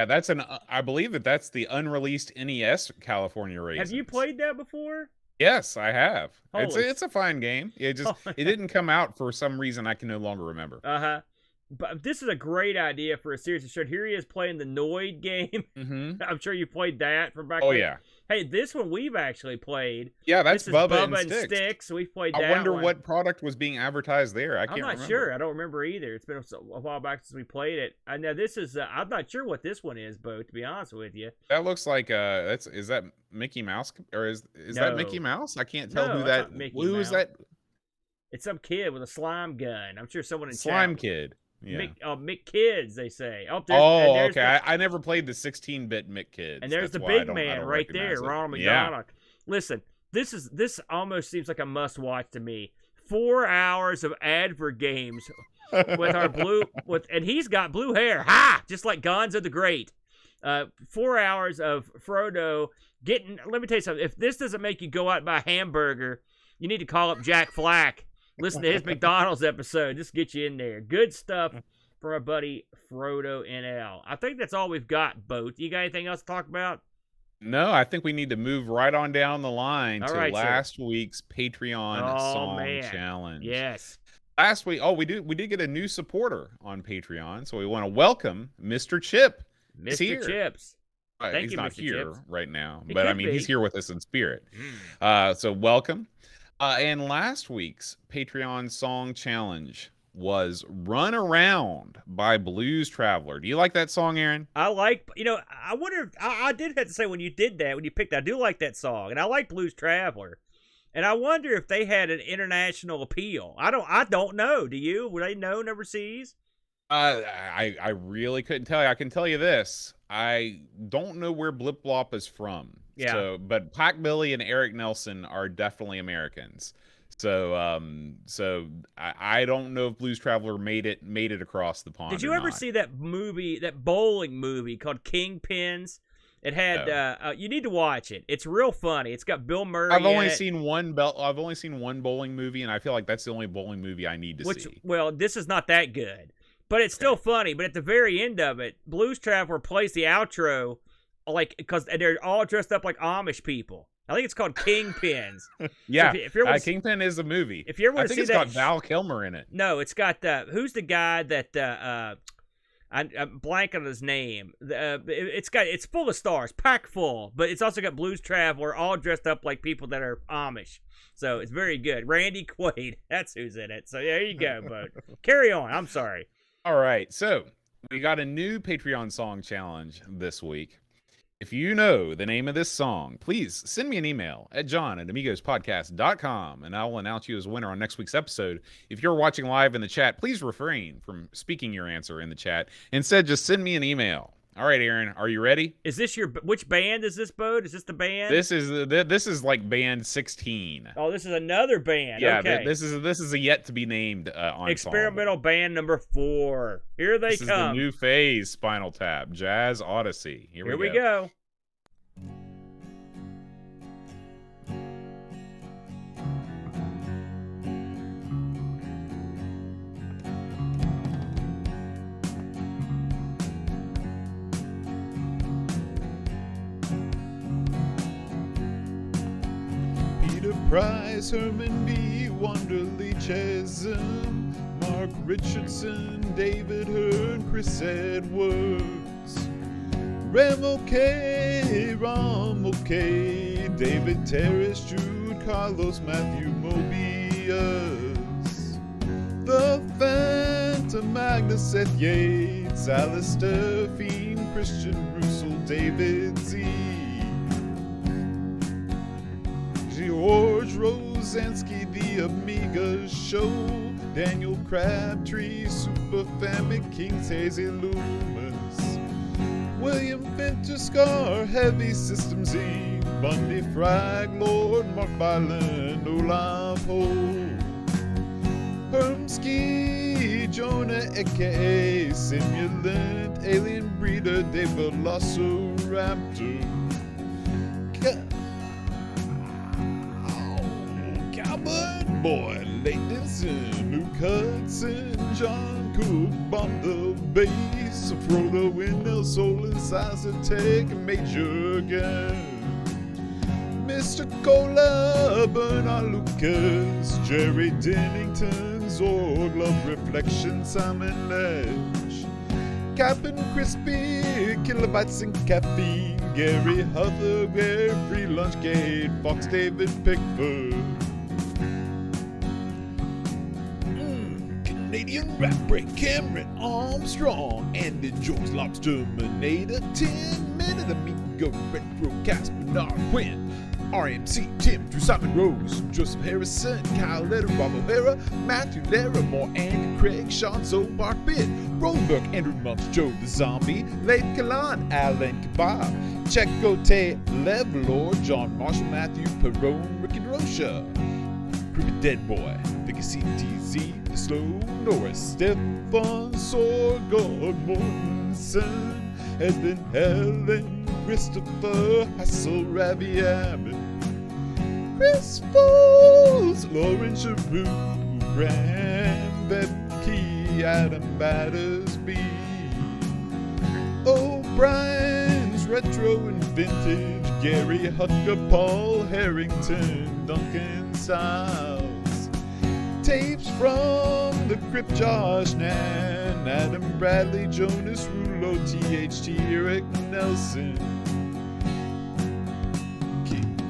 Speaker 1: I believe that's the unreleased NES California Raisins.
Speaker 2: Have you played that before?
Speaker 1: Yes, I have. It's a fine game. It didn't come out for some reason I can no longer remember.
Speaker 2: But this is a great idea for a series of shows. Here he is playing the Noid game. I'm sure you played that from back then.
Speaker 1: Oh, yeah.
Speaker 2: Hey, this one we've actually played.
Speaker 1: Yeah, that's Bubba and
Speaker 2: Sticks. We've played that
Speaker 1: I wonder
Speaker 2: one.
Speaker 1: what product was being advertised there. I'm
Speaker 2: not sure. I don't remember either. It's been a while back since we played it. I know this is. I'm not sure what this one is, Bo. To be honest with you,
Speaker 1: that looks like is that Mickey Mouse or is that Mickey Mouse? I can't tell who that. Who is that?
Speaker 2: It's some kid with a slime gun. I'm sure someone in
Speaker 1: Slime
Speaker 2: chat.
Speaker 1: Kid. Yeah.
Speaker 2: Mick Kids, they say.
Speaker 1: There's okay. I never played the 16-bit Mick Kids.
Speaker 2: And there's
Speaker 1: That's
Speaker 2: the
Speaker 1: why
Speaker 2: big man right there, Ronald McDonald. Listen, this almost seems like a must-watch to me. 4 hours of advert games with our and he's got blue hair. Ha! Just like Gonzo the Great. 4 hours of Frodo getting. Let me tell you something. If this doesn't make you go out and buy a hamburger, you need to call up Jack Flack. Listen to his McDonald's episode. Just get you in there. Good stuff from our buddy Frodo NL. I think that's all we've got, Boat. You got anything else to talk about?
Speaker 1: No, I think we need to move right on down the line to
Speaker 2: right,
Speaker 1: last week's Patreon song challenge.
Speaker 2: Yes.
Speaker 1: Last week, we did get a new supporter on Patreon, so we want to welcome Mr. Chip.
Speaker 2: Mr. Chips.
Speaker 1: He's not here
Speaker 2: Chips.
Speaker 1: right now, but I mean, he's here with us in spirit. So welcome. And last week's Patreon song challenge was Run Around by Blues Traveler. Do you like that song, Aaron?
Speaker 2: I wonder if I did have to say when you did that, when you picked that, I do like that song, and I like Blues Traveler. And I wonder if they had an international appeal. I don't know. Do you? Were they known overseas?
Speaker 1: I really couldn't tell you. I can tell you this. I don't know where Blip Blop is from.
Speaker 2: Yeah.
Speaker 1: So, but Pac Billy and Eric Nelson are definitely Americans. So, I don't know if Blues Traveler made it across the pond.
Speaker 2: Did you ever see that movie, that bowling movie called Kingpins? It had you need to watch it. It's real funny. It's got Bill Murray.
Speaker 1: I've only seen one bowling movie, and I feel like that's the only bowling movie I need to see.
Speaker 2: Well, this is not that good, but it's still funny. But at the very end of it, Blues Traveler plays the outro, because they're all dressed up like Amish people. I think it's called Kingpins.
Speaker 1: Yeah, so Kingpin is a movie.
Speaker 2: If you ever want to see that,
Speaker 1: it's got Val Kilmer in it.
Speaker 2: No, it's got who's the guy that I'm blanking on his name. It's full of stars, packed full, but it's also got Blues Traveler, all dressed up like people that are Amish. So it's very good. Randy Quaid, that's who's in it. So there you go, bud. Carry on. I'm sorry.
Speaker 1: All right, so we got a new Patreon song challenge this week. If you know the name of this song, please send me an email at john@amigospodcast.com, and I will announce you as winner on next week's episode. If you're watching live in the chat, please refrain from speaking your answer in the chat. Instead, just send me an email. All right, Aaron, are you ready?
Speaker 2: Is this which band is this, Bode? Is this the band?
Speaker 1: This is like band 16.
Speaker 2: Oh, this is another band.
Speaker 1: Yeah,
Speaker 2: okay.
Speaker 1: This is a yet to be named
Speaker 2: experimental band number 4. Here they
Speaker 1: come. This is the new phase, Spinal Tap, Jazz Odyssey. Here we go.
Speaker 4: Price, Herman B., Wanderly Chesum, Mark Richardson, David Hearn, Chris Edwards, Rem OK, Rom OK, David Terrace, Jude, Carlos, Matthew Mobius, The Phantom, Magnus, Seth Yates, Alistair Fiend, Christian Russell, David Z. George Rosansky, The Amiga Show, Daniel Crabtree, Super Famic, Kings Hazy Loomis, William Finterscar, Heavy Systems Inc., Bundy Frag Lord, Mark Byland, Olaf Ho, Hermsky, Jonah aka Simulant, Alien Breeder, Dave Velociraptor, Cowboy Boy, Laydenson, Luke Hudson, John Cook, Bomb the Bass, Frodo Windmill, Soul Incisor, Take a Major Gun, Mr. Cola, Bernard Lucas, Jerry Dennington, Zorg, Love Reflection, Simon Ledge, Captain Crispy, Kilobytes and Caffeine, Gary Huther, Free Lunchgate, Fox David Pickford, Canadian Rap Break, Cameron Armstrong, Andy Jones, Lobster Terminator, 10 Minute Amigo, Retrocast, Bernard Quinn, RMC, Tim, Drew, Simon Rose, Joseph Harrison, Kyle Letter, Bob O'Hara, Matthew Larimore, Andy Craig, Sean Sobar, Bit, Rosenberg, Andrew Munch, Joe the Zombie, Leif Kalan, Alan Kebab, Checote, Levelor, John Marshall, Matthew Perone, Ricky Rocha, Crooked Dead Boy, Vicky CTZ, The Slow Norris, Stefan Sorgod, Mortensen, Edwin Helen, Christopher Hassel, Ravi Abbott, Chris Foles, Lauren Charoux, Graham Becky, Adam Battersby, O'Brien's Retro and Vintage, Gary Hucker, Paul Harrington, Duncan Stiles, tapes from the Crypt, Josh Nan, Adam Bradley, Jonas Rulo, THT, Eric Nelson,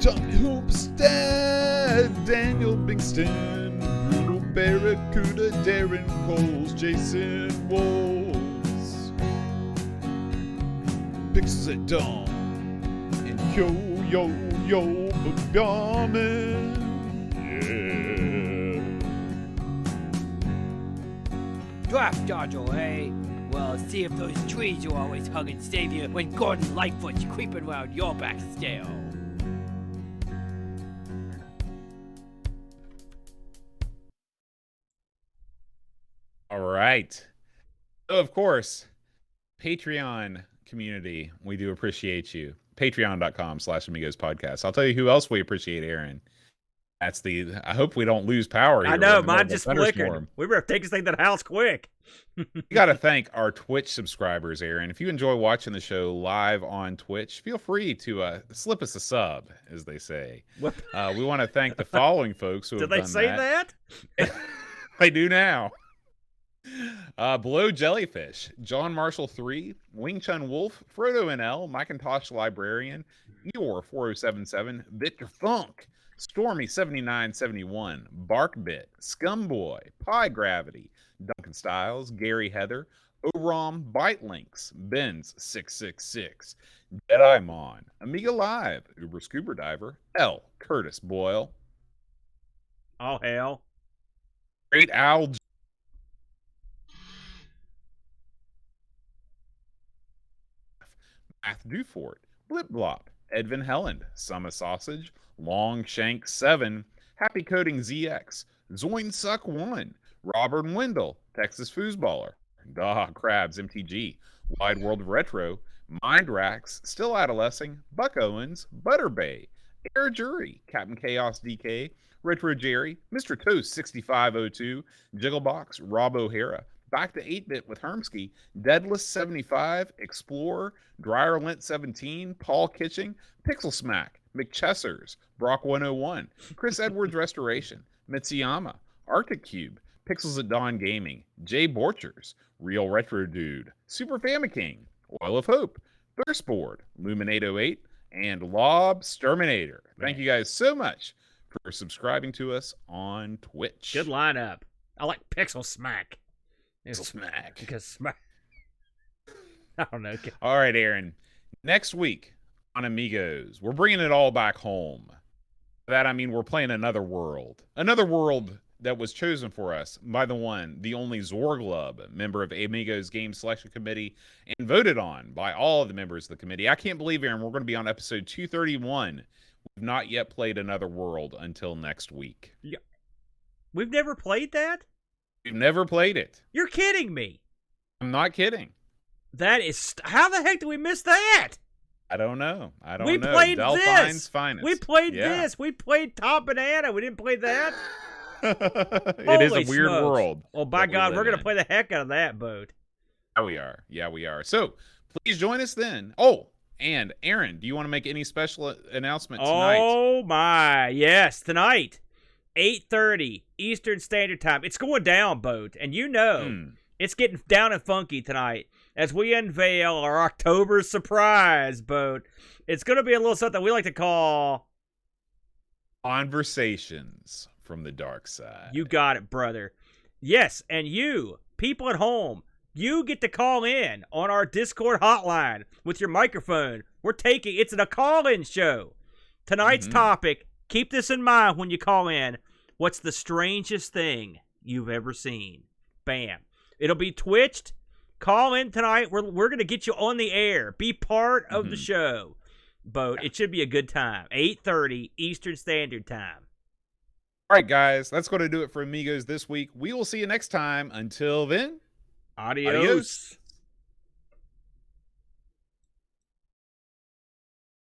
Speaker 4: Tommy Hoopstead, Daniel Bingston, Bruno Barracuda, Darren Coles, Jason Walls, Pixels at Dawn, and Yo Bogdaman. Yeah.
Speaker 5: Draft dodger, eh? Well, see if those trees you always hugging save you when Gordon Lightfoot's creeping around your back stale.
Speaker 1: All right. So, of course, Patreon community, we do appreciate you. Patreon.com/Amigos podcast. I'll tell you who else we appreciate, Aaron. That's I hope we don't lose power here.
Speaker 2: I know, mine just flickered. We better take this thing to the house quick.
Speaker 1: We got to thank our Twitch subscribers, Aaron. If you enjoy watching the show live on Twitch, feel free to slip us a sub, as they say. We want to thank the following folks who have done that.
Speaker 2: Did they say that?
Speaker 1: They do now. Below Jellyfish, John Marshall 3, Wing Chun Wolf, Frodo NL, Macintosh Librarian, Eeyore4077, Victor Funk, Stormy 7971, Barkbit, Scumboy, Pie Gravity, Duncan Styles, Gary Heather, Orom, Bite Links, Benz 666, Jedi Mon, Amiga Live, Uber Scuba Diver, L. Curtis Boyle,
Speaker 2: Oh hell,
Speaker 1: Great Owl, Math Dufort, Blip Blop, Edvin Helland, Summer Sausage, Long Shank 7, Happy Coding ZX, Zoin Suck 1, Robert Wendell, Texas Foosballer, Crabs MTG, Wide World of Retro, Mind Racks, Still Adolescing, Buck Owens, Butterbay, Air Jury, Captain Chaos DK, Retro Jerry, Mr. Toast 6502, Jigglebox, Rob O'Hara, Back to 8-Bit with Hermsky, Deadless 75, Explorer, Dryer Lint 17, Paul Kitching, Pixel Smack, McChessers, Brock 101, Chris Edwards Restoration, Mitsuyama, Arctic Cube, Pixels at Dawn Gaming, Jay Borchers, Real Retro Dude, Super Famiking, Oil of Hope, Thirstboard, Luminate08, and Lob Terminator. Thank you guys so much for subscribing to us on Twitch.
Speaker 2: good lineup. I like Pixel Smack.
Speaker 1: Pixel Smack.
Speaker 2: Because Smack. I don't know.
Speaker 1: All right, Aaron. Next week on Amigos, we're bringing it all back home. By that I mean we're playing Another World. Another World that was chosen for us by the only Zorglub, member of Amigos Game Selection Committee, and voted on by all of the members of the committee. I can't believe, Aaron, we're going to be on episode 231. We've not yet played Another World until next week.
Speaker 2: Yeah. We've never played that?
Speaker 1: We've never played it.
Speaker 2: You're kidding me.
Speaker 1: I'm not kidding.
Speaker 2: That is... How the heck did we miss that?
Speaker 1: I don't know.
Speaker 2: We played
Speaker 1: Delphine's
Speaker 2: this.
Speaker 1: Finest.
Speaker 2: We played this. We played Top Banana. We didn't play that.
Speaker 1: It is a weird world.
Speaker 2: Well, by God, we're going to play the heck out of that boat.
Speaker 1: Yeah, we are. Yeah, we are. So, please join us then. Oh, and Aaron, do you want to make any special announcement tonight?
Speaker 2: Oh, my. Yes, tonight. 8:30 Eastern Standard Time. It's going down, boat. And you know, it's getting down and funky tonight as we unveil our October surprise, boat. It's going to be a little something we like to call...
Speaker 1: Conversations from the Dark Side.
Speaker 2: You got it, brother. Yes, and you, people at home, you get to call in on our Discord hotline with your microphone. It's a call-in show. tonight's topic, keep this in mind when you call in. What's the strangest thing you've ever seen? Bam. It'll be twitched. Call in tonight. We're going to get you on the air. Be part of the show. But it should be a good time. 8:30 Eastern Standard Time.
Speaker 1: All right, guys. That's going to do it for Amigos this week. We will see you next time. Until then,
Speaker 2: Adios.
Speaker 1: adios.